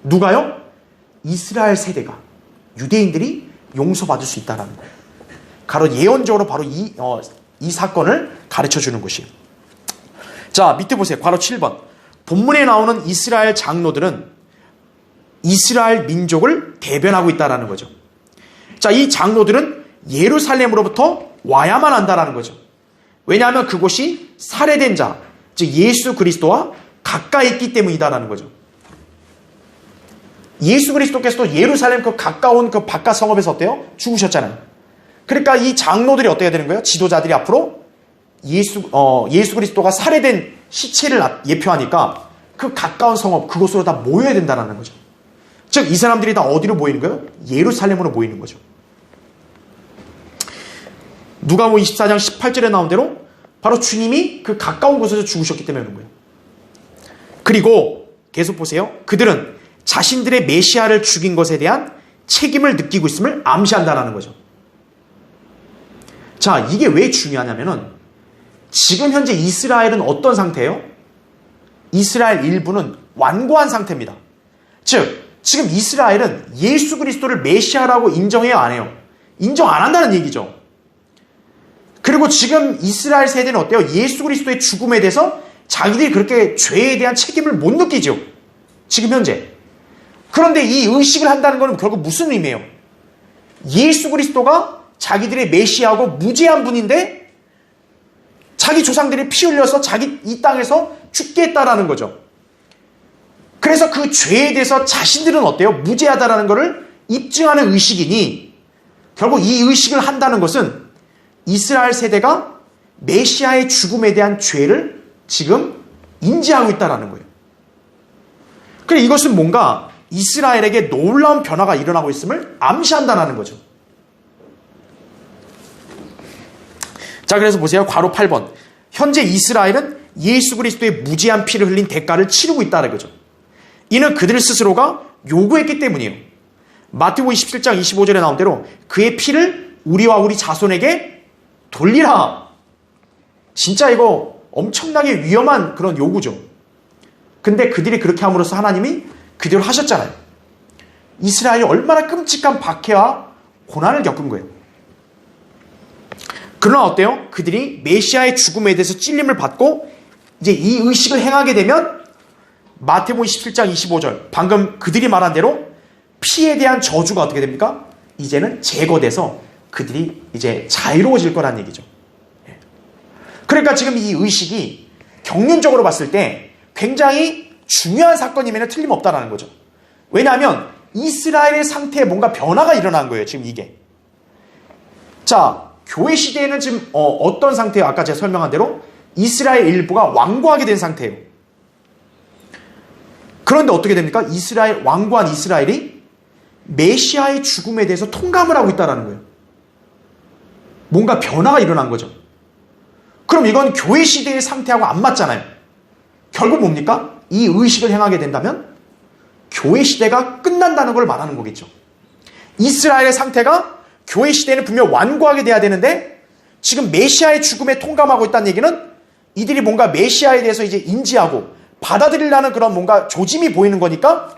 누가요? 이스라엘 세대가, 유대인들이 용서받을 수 있다는 거예요. 바로 예언적으로 바로 이 사건을 가르쳐 주는 것이에요. 자, 밑에 보세요. 괄호 7번. 본문에 나오는 이스라엘 장로들은 이스라엘 민족을 대변하고 있다는 거죠. 자, 이 장로들은 예루살렘으로부터 와야만 한다는 거죠. 왜냐하면 그곳이 살해된 자, 즉 예수 그리스도와 가까이 있기 때문이다라는 거죠. 예수 그리스도께서도 예루살렘 그 가까운 그 바깥 성읍에서 어때요? 죽으셨잖아요. 그러니까 이 장로들이 어떻게 되는 거예요? 지도자들이 앞으로 예수 그리스도가 살해된 시체를 예표하니까 그 가까운 성읍 그곳으로 다 모여야 된다는 거죠. 즉 이 사람들이 다 어디로 모이는 거예요? 예루살렘으로 모이는 거죠. 누가복음 24장 18절에 나온 대로 바로 주님이 그 가까운 곳에서 죽으셨기 때문에 그런 거예요. 그리고 계속 보세요. 그들은 자신들의 메시아를 죽인 것에 대한 책임을 느끼고 있음을 암시한다는 거죠. 자, 이게 왜 중요하냐면은 지금 현재 이스라엘은 어떤 상태예요? 이스라엘 일부는 완고한 상태입니다. 즉, 지금 이스라엘은 예수 그리스도를 메시아라고 인정해요, 안 해요? 인정 안 한다는 얘기죠. 그리고 지금 이스라엘 세대는 어때요? 예수 그리스도의 죽음에 대해서 자기들이 그렇게 죄에 대한 책임을 못 느끼죠. 지금 현재. 그런데 이 의식을 한다는 것은 결국 무슨 의미예요? 예수 그리스도가 자기들의 메시아고 무죄한 분인데 자기 조상들이 피 흘려서 자기 이 땅에서 죽게 했다라는 거죠. 그래서 그 죄에 대해서 자신들은 어때요? 무죄하다라는 것을 입증하는 의식이니 결국 이 의식을 한다는 것은 이스라엘 세대가 메시아의 죽음에 대한 죄를 지금 인지하고 있다는 거예요. 그래 이것은 뭔가 이스라엘에게 놀라운 변화가 일어나고 있음을 암시한다는 거죠. 자, 그래서 보세요. 괄호 8번. 현재 이스라엘은 예수 그리스도의 무죄한 피를 흘린 대가를 치르고 있다는 거죠. 이는 그들 스스로가 요구했기 때문이에요. 마태복음 27장 25절에 나온 대로 그의 피를 우리와 우리 자손에게 돌리라. 진짜 이거 엄청나게 위험한 그런 요구죠. 근데 그들이 그렇게 함으로써 하나님이 그대로 하셨잖아요. 이스라엘이 얼마나 끔찍한 박해와 고난을 겪은 거예요. 그러나 어때요? 그들이 메시아의 죽음에 대해서 찔림을 받고 이제 이 의식을 행하게 되면 마태복음 27장 25절 방금 그들이 말한 대로 피에 대한 저주가 어떻게 됩니까? 이제는 제거돼서 그들이 이제 자유로워질 거란 얘기죠. 그러니까 지금 이 의식이 경륜적으로 봤을 때 굉장히 중요한 사건임에는 틀림없다는 거죠. 왜냐하면 이스라엘의 상태에 뭔가 변화가 일어난 거예요. 지금 이게. 자, 교회 시대에는 지금 어떤 상태예요? 아까 제가 설명한 대로 이스라엘 일부가 완고하게 된 상태예요. 그런데 어떻게 됩니까? 완고한 이스라엘이 메시아의 죽음에 대해서 통감을 하고 있다는 거예요. 뭔가 변화가 일어난 거죠. 그럼 이건 교회 시대의 상태하고 안 맞잖아요. 결국 뭡니까? 이 의식을 행하게 된다면 교회 시대가 끝난다는 걸 말하는 거겠죠. 이스라엘의 상태가 교회 시대는 분명 완고하게 돼야 되는데 지금 메시아의 죽음에 통감하고 있다는 얘기는 이들이 뭔가 메시아에 대해서 이제 인지하고 받아들이려는 그런 뭔가 조짐이 보이는 거니까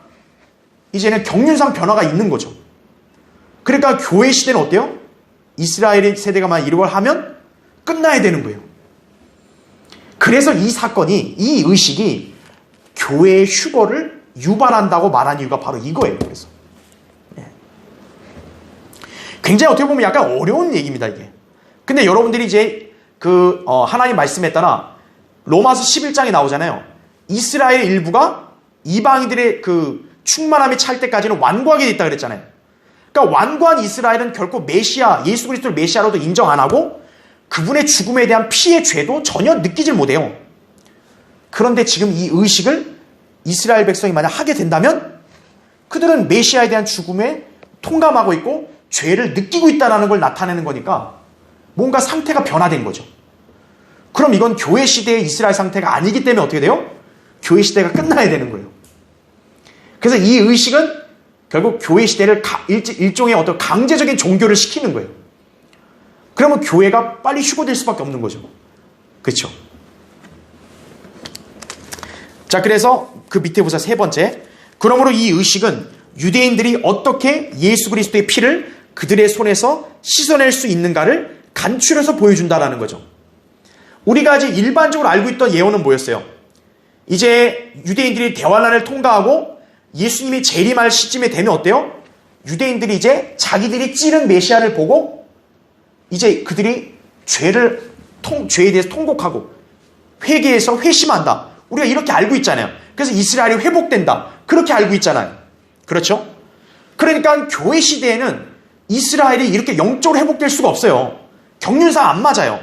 이제는 경륜상 변화가 있는 거죠. 그러니까 교회 시대는 어때요? 이스라엘의 세대가 만약 이걸 하면 끝나야 되는 거예요. 그래서 이 사건이, 이 의식이 교회의 휴거를 유발한다고 말한 이유가 바로 이거예요. 그래서 굉장히 어떻게 보면 약간 어려운 얘기입니다, 이게. 근데 여러분들이 이제 하나님 말씀에 따라 로마서 11장에 나오잖아요. 이스라엘 일부가 이방인들의 충만함이 찰 때까지는 완고하게 됐다 그랬잖아요. 그러니까 완고한 이스라엘은 결코 메시아, 예수 그리스도를 메시아로도 인정 안 하고 그분의 죽음에 대한 피의 죄도 전혀 느끼질 못해요. 그런데 지금 이 의식을 이스라엘 백성이 만약 하게 된다면 그들은 메시아에 대한 죽음에 통감하고 있고 죄를 느끼고 있다는 걸 나타내는 거니까 뭔가 상태가 변화된 거죠. 그럼 이건 교회 시대의 이스라엘 상태가 아니기 때문에 어떻게 돼요? 교회 시대가 끝나야 되는 거예요. 그래서 이 의식은 결국 교회 시대를 일종의 어떤 강제적인 종교를 시키는 거예요. 그러면 교회가 빨리 휴거될 수밖에 없는 거죠. 그렇죠? 자, 그래서 그 밑에 보자, 세 번째. 그러므로 이 의식은 유대인들이 어떻게 예수 그리스도의 피를 그들의 손에서 씻어낼 수 있는가를 간추려서 보여준다라는 거죠. 우리가 이제 일반적으로 알고 있던 예언은 뭐였어요? 이제 유대인들이 대환란을 통과하고 예수님이 재림할 시점에 되면 어때요? 유대인들이 이제 자기들이 찌른 메시아를 보고 이제 그들이 죄에 대해서 통곡하고 회개해서 회심한다. 우리가 이렇게 알고 있잖아요. 그래서 이스라엘이 회복된다. 그렇게 알고 있잖아요. 그렇죠? 그러니까 교회 시대에는 이스라엘이 이렇게 영적으로 회복될 수가 없어요. 경륜상 안 맞아요.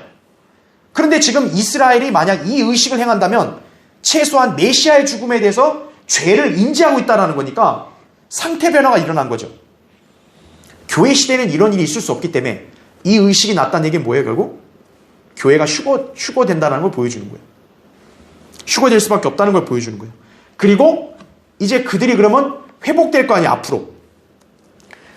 그런데 지금 이스라엘이 만약 이 의식을 행한다면 최소한 메시아의 죽음에 대해서 죄를 인지하고 있다는 거니까 상태 변화가 일어난 거죠. 교회 시대에는 이런 일이 있을 수 없기 때문에 이 의식이 났다는 얘기는 뭐예요? 결국 교회가 휴거된다는 걸 보여주는 거예요. 휴거될 수밖에 없다는 걸 보여주는 거예요. 그리고 이제 그들이 그러면 회복될 거 아니에요, 앞으로.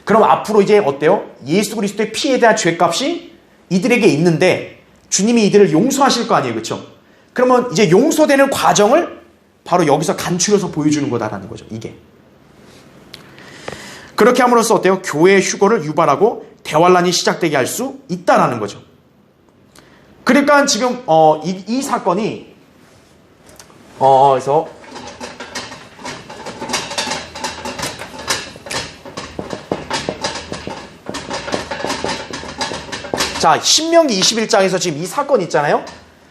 그럼 앞으로 이제 어때요? 예수 그리스도의 피에 대한 죄값이 이들에게 있는데 주님이 이들을 용서하실 거 아니에요, 그렇죠? 그러면 이제 용서되는 과정을 바로 여기서 간추려서 보여주는 거다라는 거죠, 이게. 그렇게 함으로써 어때요? 교회의 휴거를 유발하고 대환란이 시작되게 할 수 있다라는 거죠. 그러니까 지금 이 사건이 그래서 자, 신명기 21장에서 지금 이 사건이 있잖아요.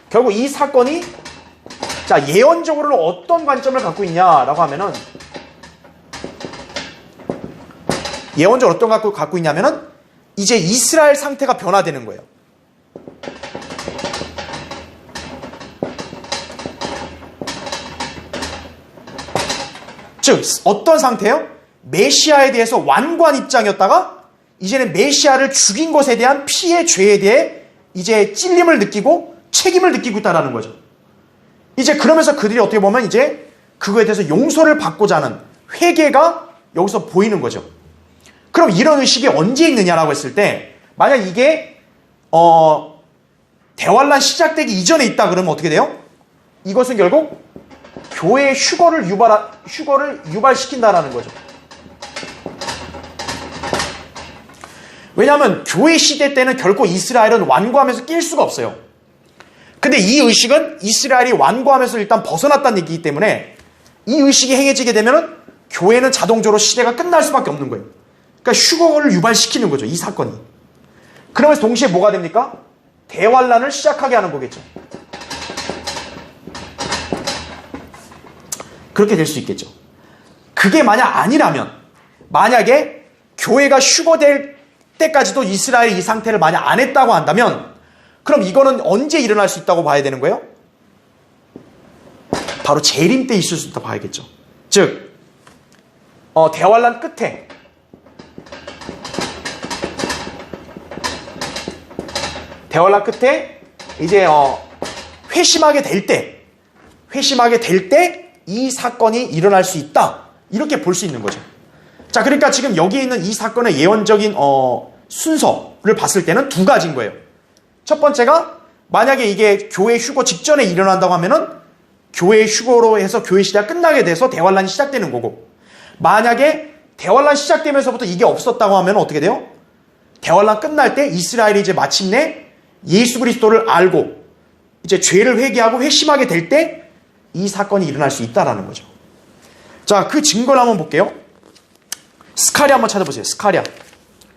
결국 이 사건이 자, 예언적으로는 어떤 관점을 갖고 있냐라고 하면은 예언적으로 어떤 걸 갖고 있냐면은 이제 이스라엘 상태가 변화되는 거예요. 즉 어떤 상태예요? 메시아에 대해서 완고한 입장이었다가 이제는 메시아를 죽인 것에 대한 피의 죄에 대해 이제 찔림을 느끼고 책임을 느끼고 있다는 거죠. 이제 그러면서 그들이 어떻게 보면 이제 그거에 대해서 용서를 받고자 하는 회개가 여기서 보이는 거죠. 그럼 이런 의식이 언제 있느냐라고 했을 때 만약 이게 대환란 시작되기 이전에 있다 그러면 어떻게 돼요? 이것은 결국 교회의 휴거를 유발시킨다라는 거죠. 왜냐하면 교회 시대 때는 결코 이스라엘은 완고하면서 낄 수가 없어요. 근데 이 의식은 이스라엘이 완고하면서 일단 벗어났다는 얘기이기 때문에 이 의식이 행해지게 되면 교회는 자동적으로 시대가 끝날 수밖에 없는 거예요. 그러니까 휴거를 유발시키는 거죠. 이 사건이. 그러면서 동시에 뭐가 됩니까? 대환란을 시작하게 하는 거겠죠. 그렇게 될 수 있겠죠. 그게 만약 아니라면, 만약에 교회가 휴거될 때까지도 이스라엘이 이 상태를 만약 안 했다고 한다면, 그럼 이거는 언제 일어날 수 있다고 봐야 되는 거예요? 바로 재림 때 있을 수 있다고 봐야겠죠. 즉 대환란 끝에 이제 회심하게 될 때 이 사건이 일어날 수 있다, 이렇게 볼 수 있는 거죠. 자, 그러니까 지금 여기 있는 이 사건의 예언적인 순서를 봤을 때는 두 가지인 거예요. 첫 번째가 만약에 이게 교회 휴거 직전에 일어난다고 하면은 교회 휴거로 해서 교회 시대가 끝나게 돼서 대환란이 시작되는 거고, 만약에 대환란 시작되면서부터 이게 없었다고 하면 어떻게 돼요? 대환란 끝날 때 이스라엘이 이제 마침내 예수 그리스도를 알고 이제 죄를 회개하고 회심하게 될 때 이 사건이 일어날 수 있다라는 거죠. 자, 그 증거를 한번 볼게요. 스가랴 한번 찾아보세요. 스가랴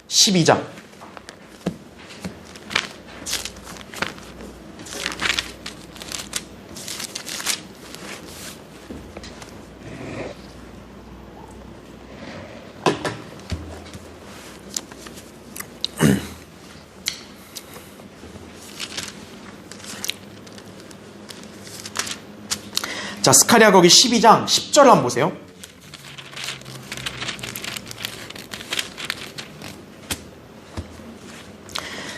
12장. 자, 스가랴 거기 12장 10절 한번 보세요.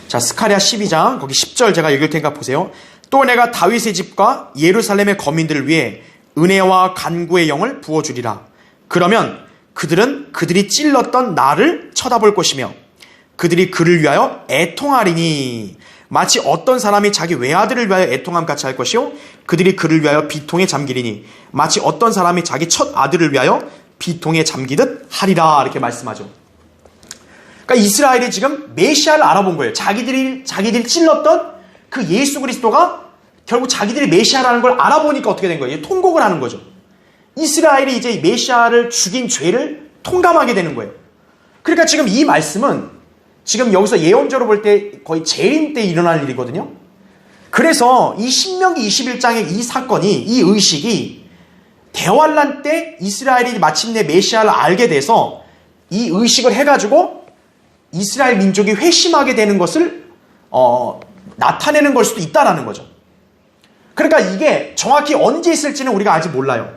자, 스가랴 12장 거기 10절 제가 읽을 테니까 보세요. 또 내가 다윗의 집과 예루살렘의 거민들을 위해 은혜와 간구의 영을 부어주리라. 그러면 그들은 그들이 찔렀던 나를 쳐다볼 것이며 그들이 그를 위하여 애통하리니 마치 어떤 사람이 자기 외아들을 위하여 애통함 같이 할 것이요 그들이 그를 위하여 비통에 잠기리니 마치 어떤 사람이 자기 첫 아들을 위하여 비통에 잠기듯 하리라. 이렇게 말씀하죠. 그러니까 이스라엘이 지금 메시아를 알아본 거예요. 자기들이 찔렀던 그 예수 그리스도가 결국 자기들이 메시아라는 걸 알아보니까 어떻게 된 거예요? 통곡을 하는 거죠. 이스라엘이 이제 메시아를 죽인 죄를 통감하게 되는 거예요. 그러니까 지금 이 말씀은 지금 여기서 예언적으로 볼 때 거의 재림 때 일어날 일이거든요. 그래서 이 신명기 21장의 이 사건이, 이 의식이 대환란 때 이스라엘이 마침내 메시아를 알게 돼서 이 의식을 해가지고 이스라엘 민족이 회심하게 되는 것을 나타내는 걸 수도 있다라는 거죠. 그러니까 이게 정확히 언제 있을지는 우리가 아직 몰라요.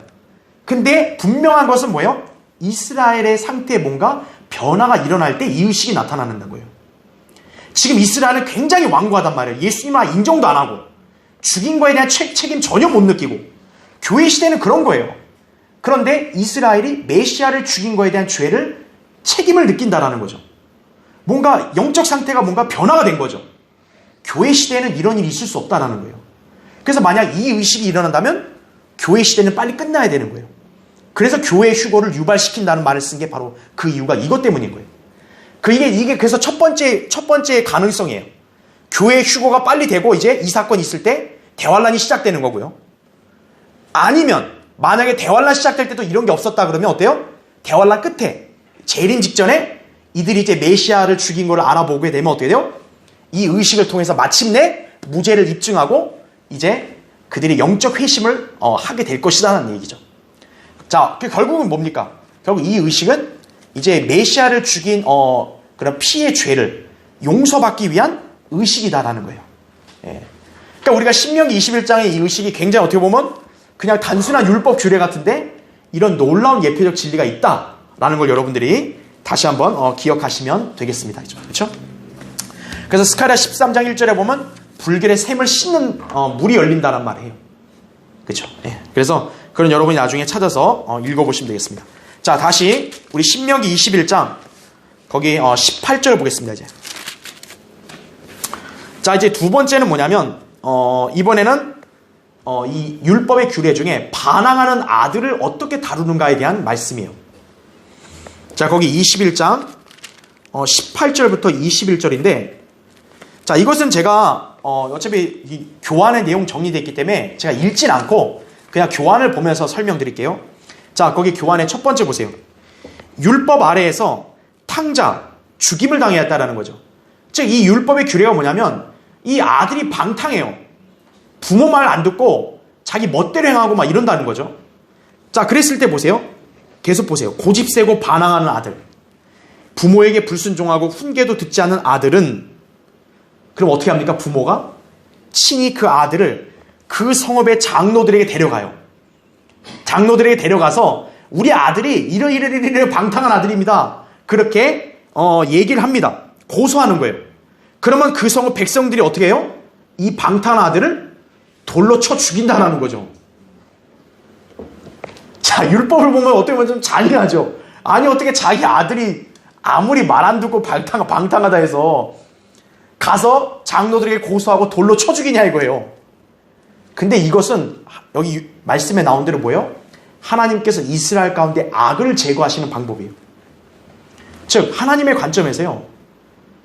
근데 분명한 것은 뭐예요? 이스라엘의 상태에 뭔가 변화가 일어날 때 이 의식이 나타나는 거예요. 지금 이스라엘은 굉장히 완고하단 말이에요. 예수님아 인정도 안 하고 죽인 거에 대한 책임 전혀 못 느끼고 교회 시대는 그런 거예요. 그런데 이스라엘이 메시아를 죽인 거에 대한 죄를 책임을 느낀다라는 거죠. 뭔가 영적 상태가 뭔가 변화가 된 거죠. 교회 시대에는 이런 일이 있을 수 없다라는 거예요. 그래서 만약 이 의식이 일어난다면 교회 시대는 빨리 끝나야 되는 거예요. 그래서 교회 휴거를 유발시킨다는 말을 쓴 게 바로 그 이유가 이것 때문인 거예요. 이게 그래서 첫 번째 가능성이에요. 교회 휴거가 빨리 되고 이제 이 사건이 있을 때 대환란이 시작되는 거고요. 아니면 만약에 대환란 시작될 때도 이런 게 없었다 그러면 어때요? 대환란 끝에 재림 직전에 이들이 이제 메시아를 죽인 걸 알아보게 되면 어떻게 돼요? 이 의식을 통해서 마침내 무죄를 입증하고 이제 그들이 영적 회심을 하게 될 것이라는 얘기죠. 자, 결국은 뭡니까? 결국 이 의식은 이제 메시아를 죽인 그런 피의 죄를 용서받기 위한 의식이다라는 거예요. 예. 그러니까 우리가 신명기 21장의 이 의식이 굉장히 어떻게 보면 그냥 단순한 율법 규례 같은데 이런 놀라운 예표적 진리가 있다라는 걸 여러분들이 다시 한번 기억하시면 되겠습니다. 그렇죠? 그래서 스가랴 13장 1절에 보면 불결의 샘을 씻는 물이 열린다는 말이에요. 그렇죠? 예. 그래서 그런 여러분이 나중에 찾아서 읽어보시면 되겠습니다. 자, 다시 우리 신명기 21장 거기 18절 보겠습니다. 자, 이제 두 번째는 뭐냐면 이번에는 이 율법의 규례 중에 반항하는 아들을 어떻게 다루는가에 대한 말씀이에요. 자, 거기 21장 18절부터 21절인데, 자, 이것은 제가 어차피 이 교환의 내용 정리되어 있기 때문에 제가 읽진 않고 그냥 교환을 보면서 설명드릴게요. 자, 거기 교환의 첫 번째 보세요. 율법 아래에서 탕자, 죽임을 당했다라는 거죠. 즉 이 율법의 규례가 뭐냐면 이 아들이 방탕해요. 부모 말 안 듣고 자기 멋대로 행하고 막 이런다는 거죠. 자, 그랬을 때 보세요. 계속 보세요. 고집세고 반항하는 아들, 부모에게 불순종하고 훈계도 듣지 않는 아들은 그럼 어떻게 합니까? 부모가 친히 그 아들을 그 성읍의 장로들에게 데려가요. 장로들에게 데려가서 우리 아들이 이러 방탕한 아들입니다. 그렇게 얘기를 합니다. 고소하는 거예요. 그러면 그 성읍 백성들이 어떻게 해요? 이 방탕한 아들을 돌로 쳐 죽인다는 거죠. 자, 율법을 보면 어떻게 보면 좀 잔인하죠. 아니 어떻게 자기 아들이 아무리 말 안 듣고 방탕하다 해서 가서 장로들에게 고소하고 돌로 쳐 죽이냐 이거예요. 근데 이것은 여기 말씀에 나온 대로 뭐예요? 하나님께서 이스라엘 가운데 악을 제거하시는 방법이에요. 즉 하나님의 관점에서요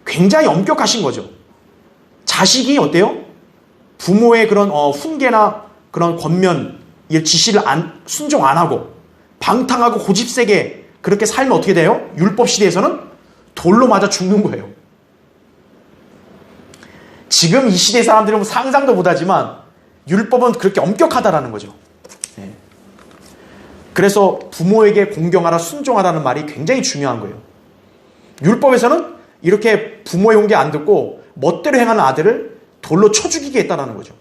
굉장히 엄격하신 거죠. 자식이 어때요? 부모의 그런 훈계나 그런 권면 지시를 순종 안 하고 방탕하고 고집세게 그렇게 살면 어떻게 돼요? 율법 시대에서는 돌로 맞아 죽는 거예요. 지금 이 시대 사람들은 상상도 못하지만 율법은 그렇게 엄격하다라는 거죠. 그래서 부모에게 공경하라 순종하라는 말이 굉장히 중요한 거예요. 율법에서는 이렇게 부모의 훈계 안 듣고 멋대로 행하는 아들을 돌로 쳐 죽이게 했다는 거죠.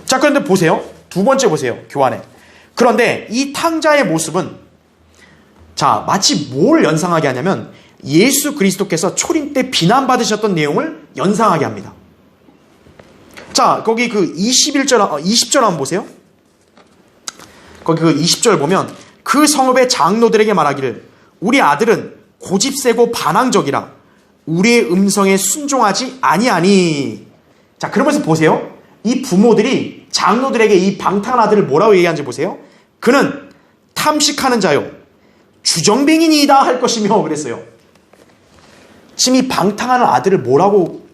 자, 그런데 보세요. 두 번째 보세요. 교환에. 그런데 이 탕자의 모습은 자, 마치 뭘 연상하게 하냐면 예수 그리스도께서 초림 때 비난받으셨던 내용을 연상하게 합니다. 자, 거기 그 20절 한번 보세요. 거기 그 20절 보면 그 성읍의 장로들에게 말하기를 우리 아들은 고집세고 반항적이라 우리의 음성에 순종하지 아니하니. 자, 그러면서 보세요. 이 부모들이 장로들에게 이 방탕한 아들을 뭐라고 얘기하는지 보세요. 그는 탐식하는 자요 주정뱅이니이다 할 것이며 그랬어요. 지금 이 방탕하는 아들을 뭐라고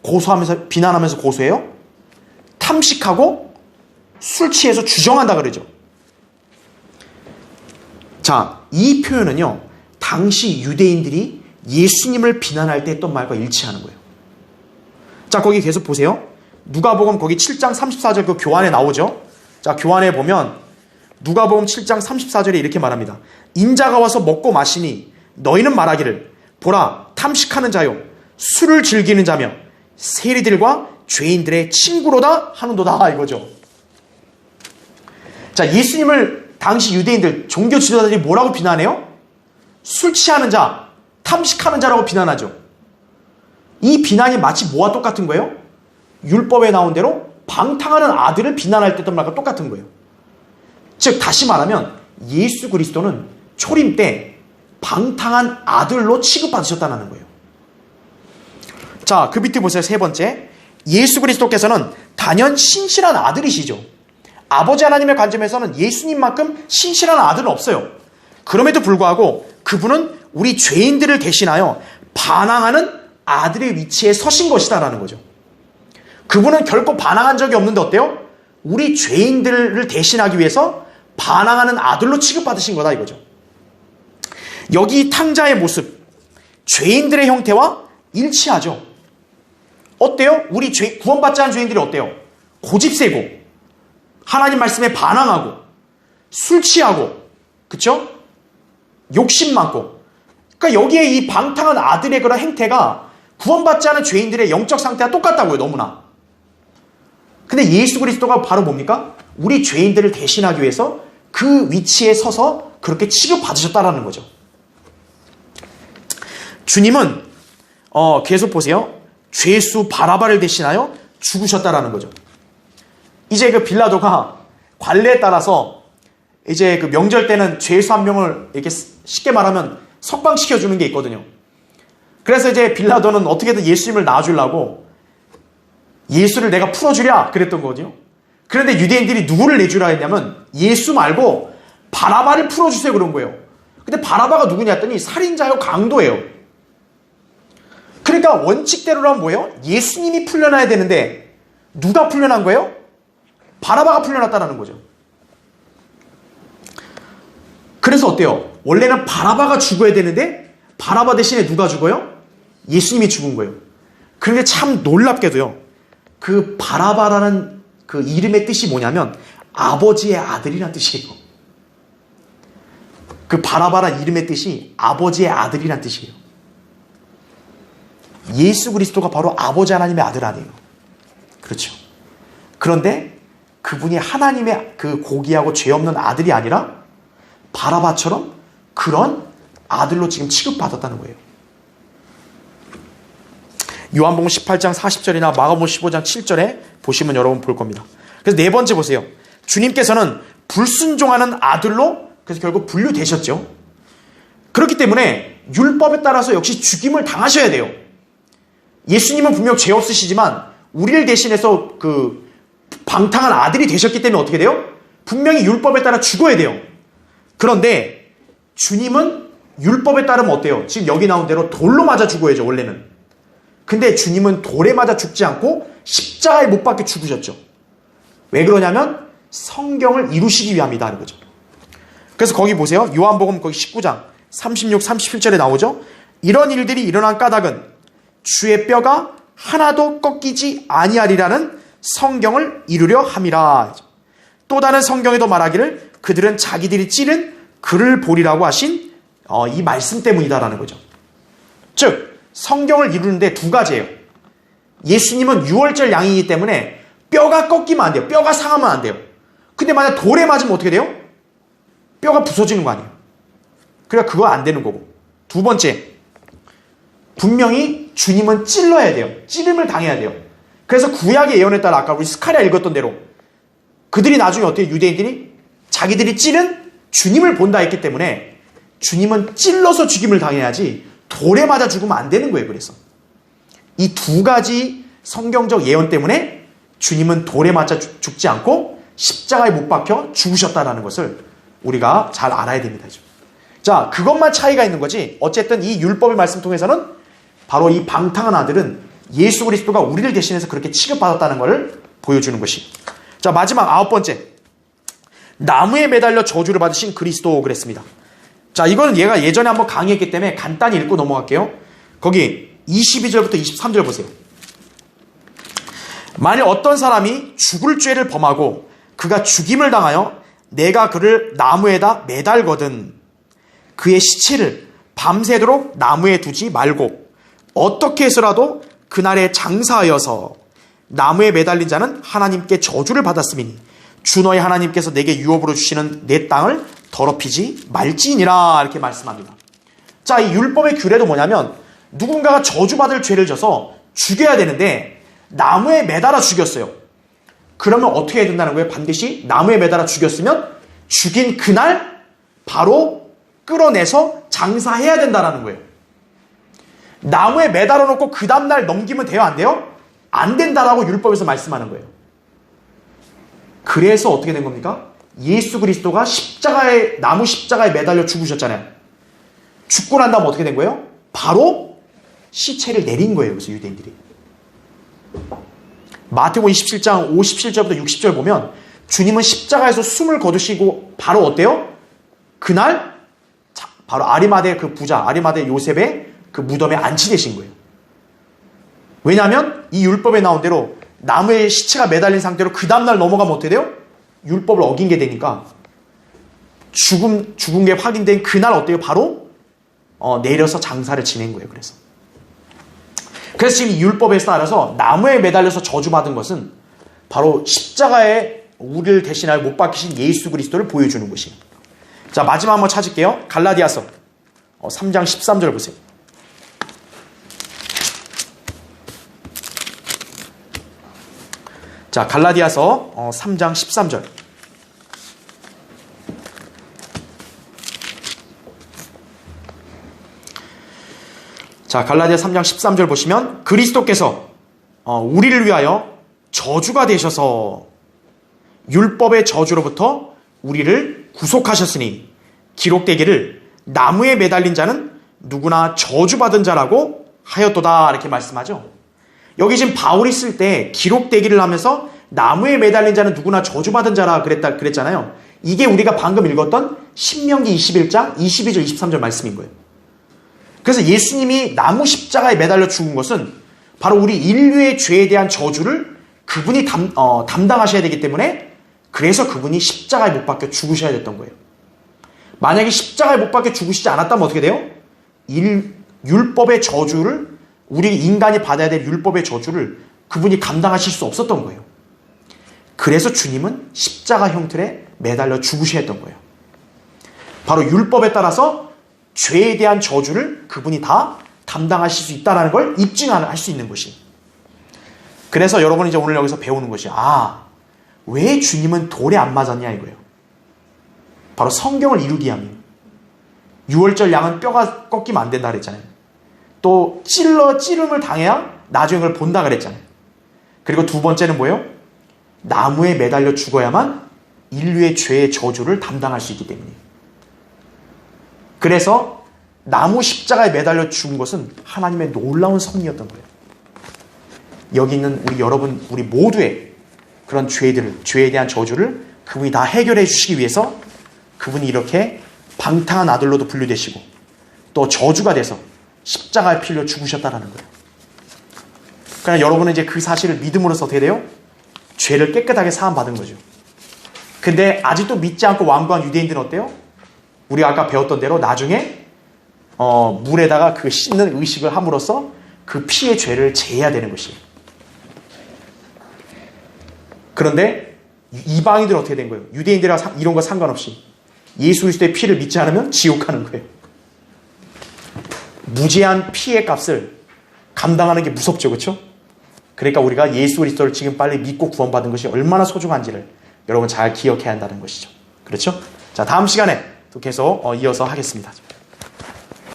고소하면서 비난하면서 고소해요? 탐식하고 술 취해서 주정한다 그러죠. 자, 이 표현은요 당시 유대인들이 예수님을 비난할 때 했던 말과 일치하는 거예요. 자, 거기 계속 보세요. 누가복음 거기 7장 34절 그 교환에 나오죠. 자, 교환에 보면 누가복음 7장 34절에 이렇게 말합니다. 인자가 와서 먹고 마시니 너희는 말하기를 보라 탐식하는 자요 술을 즐기는 자며 세리들과 죄인들의 친구로다 하는도다 이거죠. 자, 예수님을 당시 유대인들 종교 지도자들이 뭐라고 비난해요? 술 취하는 자, 탐식하는 자라고 비난하죠. 이 비난이 마치 뭐와 똑같은 거예요? 율법에 나온 대로 방탕하는 아들을 비난할 때 했던 말과 똑같은 거예요. 즉 다시 말하면 예수 그리스도는 초림 때 방탕한 아들로 취급받으셨다는 거예요. 자, 그 밑에 보세요. 세 번째, 예수 그리스도께서는 단연 신실한 아들이시죠. 아버지 하나님의 관점에서는 예수님만큼 신실한 아들은 없어요. 그럼에도 불구하고 그분은 우리 죄인들을 대신하여 반항하는 아들의 위치에 서신 것이다라는 거죠. 그분은 결코 반항한 적이 없는데 어때요? 우리 죄인들을 대신하기 위해서 반항하는 아들로 취급받으신 거다 이거죠. 여기 탕자의 모습, 죄인들의 형태와 일치하죠. 어때요? 우리 구원받지 않은 죄인들이 어때요? 고집세고 하나님 말씀에 반항하고 술 취하고 그쵸? 욕심 많고. 그러니까 여기에 이 방탕한 아들의 그런 행태가 구원받지 않은 죄인들의 영적 상태와 똑같다고요. 너무나. 근데 예수 그리스도가 바로 뭡니까? 우리 죄인들을 대신하기 위해서 그 위치에 서서 그렇게 취급받으셨다라는 거죠. 주님은 계속 보세요. 죄수 바라바를 대신하여 죽으셨다라는 거죠. 이제 그 빌라도가 관례에 따라서 이제 그 명절 때는 죄수 한 명을 이렇게 쉽게 말하면 석방시켜주는 게 있거든요. 그래서 이제 빌라도는 어떻게든 예수님을 낳아주려고 예수를 내가 풀어주랴 그랬던 거거든요. 그런데 유대인들이 누구를 내주라 했냐면 예수 말고 바라바를 풀어주세요 그런 거예요. 근데 바라바가 누구냐 했더니 살인자요 강도예요. 그러니까 원칙대로라면 뭐예요? 예수님이 풀려나야 되는데 누가 풀려난 거예요? 바라바가 풀려났다는 거죠. 그래서 어때요? 원래는 바라바가 죽어야 되는데 바라바 대신에 누가 죽어요? 예수님이 죽은 거예요. 그런데 참 놀랍게도요. 그 바라바라는 그 이름의 뜻이 뭐냐면 아버지의 아들이란 뜻이에요. 그 바라바란 이름의 뜻이 아버지의 아들이란 뜻이에요. 예수 그리스도가 바로 아버지 하나님의 아들 아니에요. 그렇죠. 그런데 그분이 하나님의 그 고귀하고 죄 없는 아들이 아니라 바라바처럼 그런 아들로 지금 취급받았다는 거예요. 요한복음 18장 40절이나 마가복음 15장 7절에 보시면 여러분 볼 겁니다. 그래서 네 번째 보세요. 주님께서는 불순종하는 아들로 그래서 결국 분류되셨죠. 그렇기 때문에 율법에 따라서 역시 죽임을 당하셔야 돼요. 예수님은 분명 죄 없으시지만 우리를 대신해서 그 방탕한 아들이 되셨기 때문에 어떻게 돼요? 분명히 율법에 따라 죽어야 돼요. 그런데 주님은 율법에 따르면 어때요? 지금 여기 나온 대로 돌로 맞아 죽어야죠, 원래는. 근데 주님은 돌에 맞아 죽지 않고 십자가에 못 박혀 죽으셨죠. 왜 그러냐면 성경을 이루시기 위함이다 하는 거죠. 그래서 거기 보세요. 요한복음 거기 19장 36, 37절에 나오죠. 이런 일들이 일어난 까닭은 주의 뼈가 하나도 꺾이지 아니하리라는 성경을 이루려 함이라. 또 다른 성경에도 말하기를 그들은 자기들이 찌른 그를 보리라고 하신 이 말씀 때문이다라는 거죠. 즉 성경을 이루는데 두 가지예요. 예수님은 유월절 양이기 때문에 뼈가 꺾이면 안 돼요. 뼈가 상하면 안 돼요. 근데 만약 돌에 맞으면 어떻게 돼요? 뼈가 부서지는 거 아니에요. 그러니까 그거 안 되는 거고. 두 번째, 분명히 주님은 찔러야 돼요. 찌름을 당해야 돼요. 그래서 구약의 예언에 따라 아까 우리 스가랴 읽었던 대로 그들이 나중에 어떻게 유대인들이 자기들이 찌른 주님을 본다 했기 때문에 주님은 찔러서 죽임을 당해야지 돌에 맞아 죽으면 안 되는 거예요. 그래서 이 두 가지 성경적 예언 때문에 주님은 돌에 맞아 죽지 않고 십자가에 못 박혀 죽으셨다는 것을 우리가 잘 알아야 됩니다. 자, 그것만 차이가 있는 거지. 어쨌든 이 율법의 말씀 통해서는 바로 이 방탕한 아들은 예수 그리스도가 우리를 대신해서 그렇게 취급받았다는 것을 보여주는 것이. 자, 마지막 아홉 번째. 나무에 매달려 저주를 받으신 그리스도 그랬습니다. 자, 이거는 얘가 예전에 한번 강의했기 때문에 간단히 읽고 넘어갈게요. 거기 22절부터 23절 보세요. 만일 어떤 사람이 죽을 죄를 범하고 그가 죽임을 당하여 내가 그를 나무에다 매달거든 그의 시체를 밤새도록 나무에 두지 말고 어떻게 해서라도 그날에 장사하여서 나무에 매달린 자는 하나님께 저주를 받았음이니 주 너의 하나님께서 내게 유업으로 주시는 내 땅을 더럽히지 말지니라 이렇게 말씀합니다. 자, 이 율법의 규례도 뭐냐면 누군가가 저주받을 죄를 져서 죽여야 되는데 나무에 매달아 죽였어요. 그러면 어떻게 해야 된다는 거예요? 반드시 나무에 매달아 죽였으면 죽인 그날 바로 끌어내서 장사해야 된다는 거예요. 나무에 매달아 놓고 그 다음날 넘기면 돼요? 안 돼요? 안 된다라고 율법에서 말씀하는 거예요. 그래서 어떻게 된 겁니까? 예수 그리스도가 나무 십자가에 매달려 죽으셨잖아요. 죽고 난 다음 어떻게 된 거예요? 바로 시체를 내린 거예요. 그래서 유대인들이. 마태복음 27장 57절부터 60절 보면 주님은 십자가에서 숨을 거두시고 바로 어때요? 그날 바로 아리마대 그 부자 아리마대 요셉의 그 무덤에 안치되신 거예요. 왜냐하면 이 율법에 나온 대로 나무에 시체가 매달린 상태로 그 다음날 넘어가면 어떻게 돼요? 율법을 어긴 게 되니까 죽은 게 확인된 그날 어때요? 바로 내려서 장사를 지낸 거예요. 그래서 지금 이 율법에 따라서 나무에 매달려서 저주받은 것은 바로 십자가에 우리를 대신하여 못 박히신 예수 그리스도를 보여주는 것이에요. 자, 마지막 한번 찾을게요. 갈라디아서 3장 13절 보세요. 자, 갈라디아서 3장 13절. 자, 갈라디아 3장 13절 보시면 그리스도께서 우리를 위하여 저주가 되셔서 율법의 저주로부터 우리를 구속하셨으니 기록되기를 나무에 매달린 자는 누구나 저주받은 자라고 하였도다 이렇게 말씀하죠. 여기 지금 바울이 쓸 때 기록되기를 하면서 나무에 매달린 자는 누구나 저주받은 자라 그랬잖아요. 이게 우리가 방금 읽었던 신명기 21장 22절 23절 말씀인 거예요. 그래서 예수님이 나무 십자가에 매달려 죽은 것은 바로 우리 인류의 죄에 대한 저주를 그분이 담당하셔야 되기 때문에, 그래서 그분이 십자가에 못 박혀 죽으셔야 됐던 거예요. 만약에 십자가에 못 박혀 죽으시지 않았다면 어떻게 돼요? 율법의 저주를, 우리 인간이 받아야 될 율법의 저주를 그분이 감당하실 수 없었던 거예요. 그래서 주님은 십자가 형틀에 매달려 죽으셔야 했던 거예요. 바로 율법에 따라서 죄에 대한 저주를 그분이 다 담당하실 수 있다는 걸 입증할 수 있는 것이. 그래서 여러분 이제 오늘 여기서 배우는 것이, 왜 주님은 돌에 안 맞았냐 이거예요. 바로 성경을 이루기 위함이에요. 유월절 양은 뼈가 꺾이면 안 된다 그랬잖아요. 또 찌름을 당해야 나중에 그걸 본다 그랬잖아요. 그리고 두 번째는 뭐예요? 나무에 매달려 죽어야만 인류의 죄의 저주를 담당할 수 있기 때문이에요. 그래서 나무 십자가에 매달려 죽은 것은 하나님의 놀라운 섭리였던 거예요. 여기 있는 우리 여러분, 우리 모두의 그런 죄에 대한 저주를 그분이 다 해결해 주시기 위해서 그분이 이렇게 방탕한 아들로도 분류되시고 또 저주가 돼서 십자가에 필려 죽으셨다라는 거예요. 그러니까 여러분은 이제 그 사실을 믿음으로써 어떻게 돼요? 죄를 깨끗하게 사함받은 거죠. 근데 아직도 믿지 않고 완고한 유대인들은 어때요? 우리가 아까 배웠던 대로 나중에 물에다가 그 씻는 의식을 함으로써 그 피의 죄를 제해야 되는 것이에요. 그런데 이방인들은 어떻게 된 거예요? 유대인들이랑 이런 거 상관없이 예수 그리스도의 피를 믿지 않으면 지옥 가는 거예요. 무제한 피의 값을 감당하는 게 무섭죠, 그렇죠? 그러니까 우리가 예수 그리스도를 지금 빨리 믿고 구원받은 것이 얼마나 소중한지를 여러분 잘 기억해야 한다는 것이죠. 그렇죠? 자, 다음 시간에 또 계속 이어서 하겠습니다.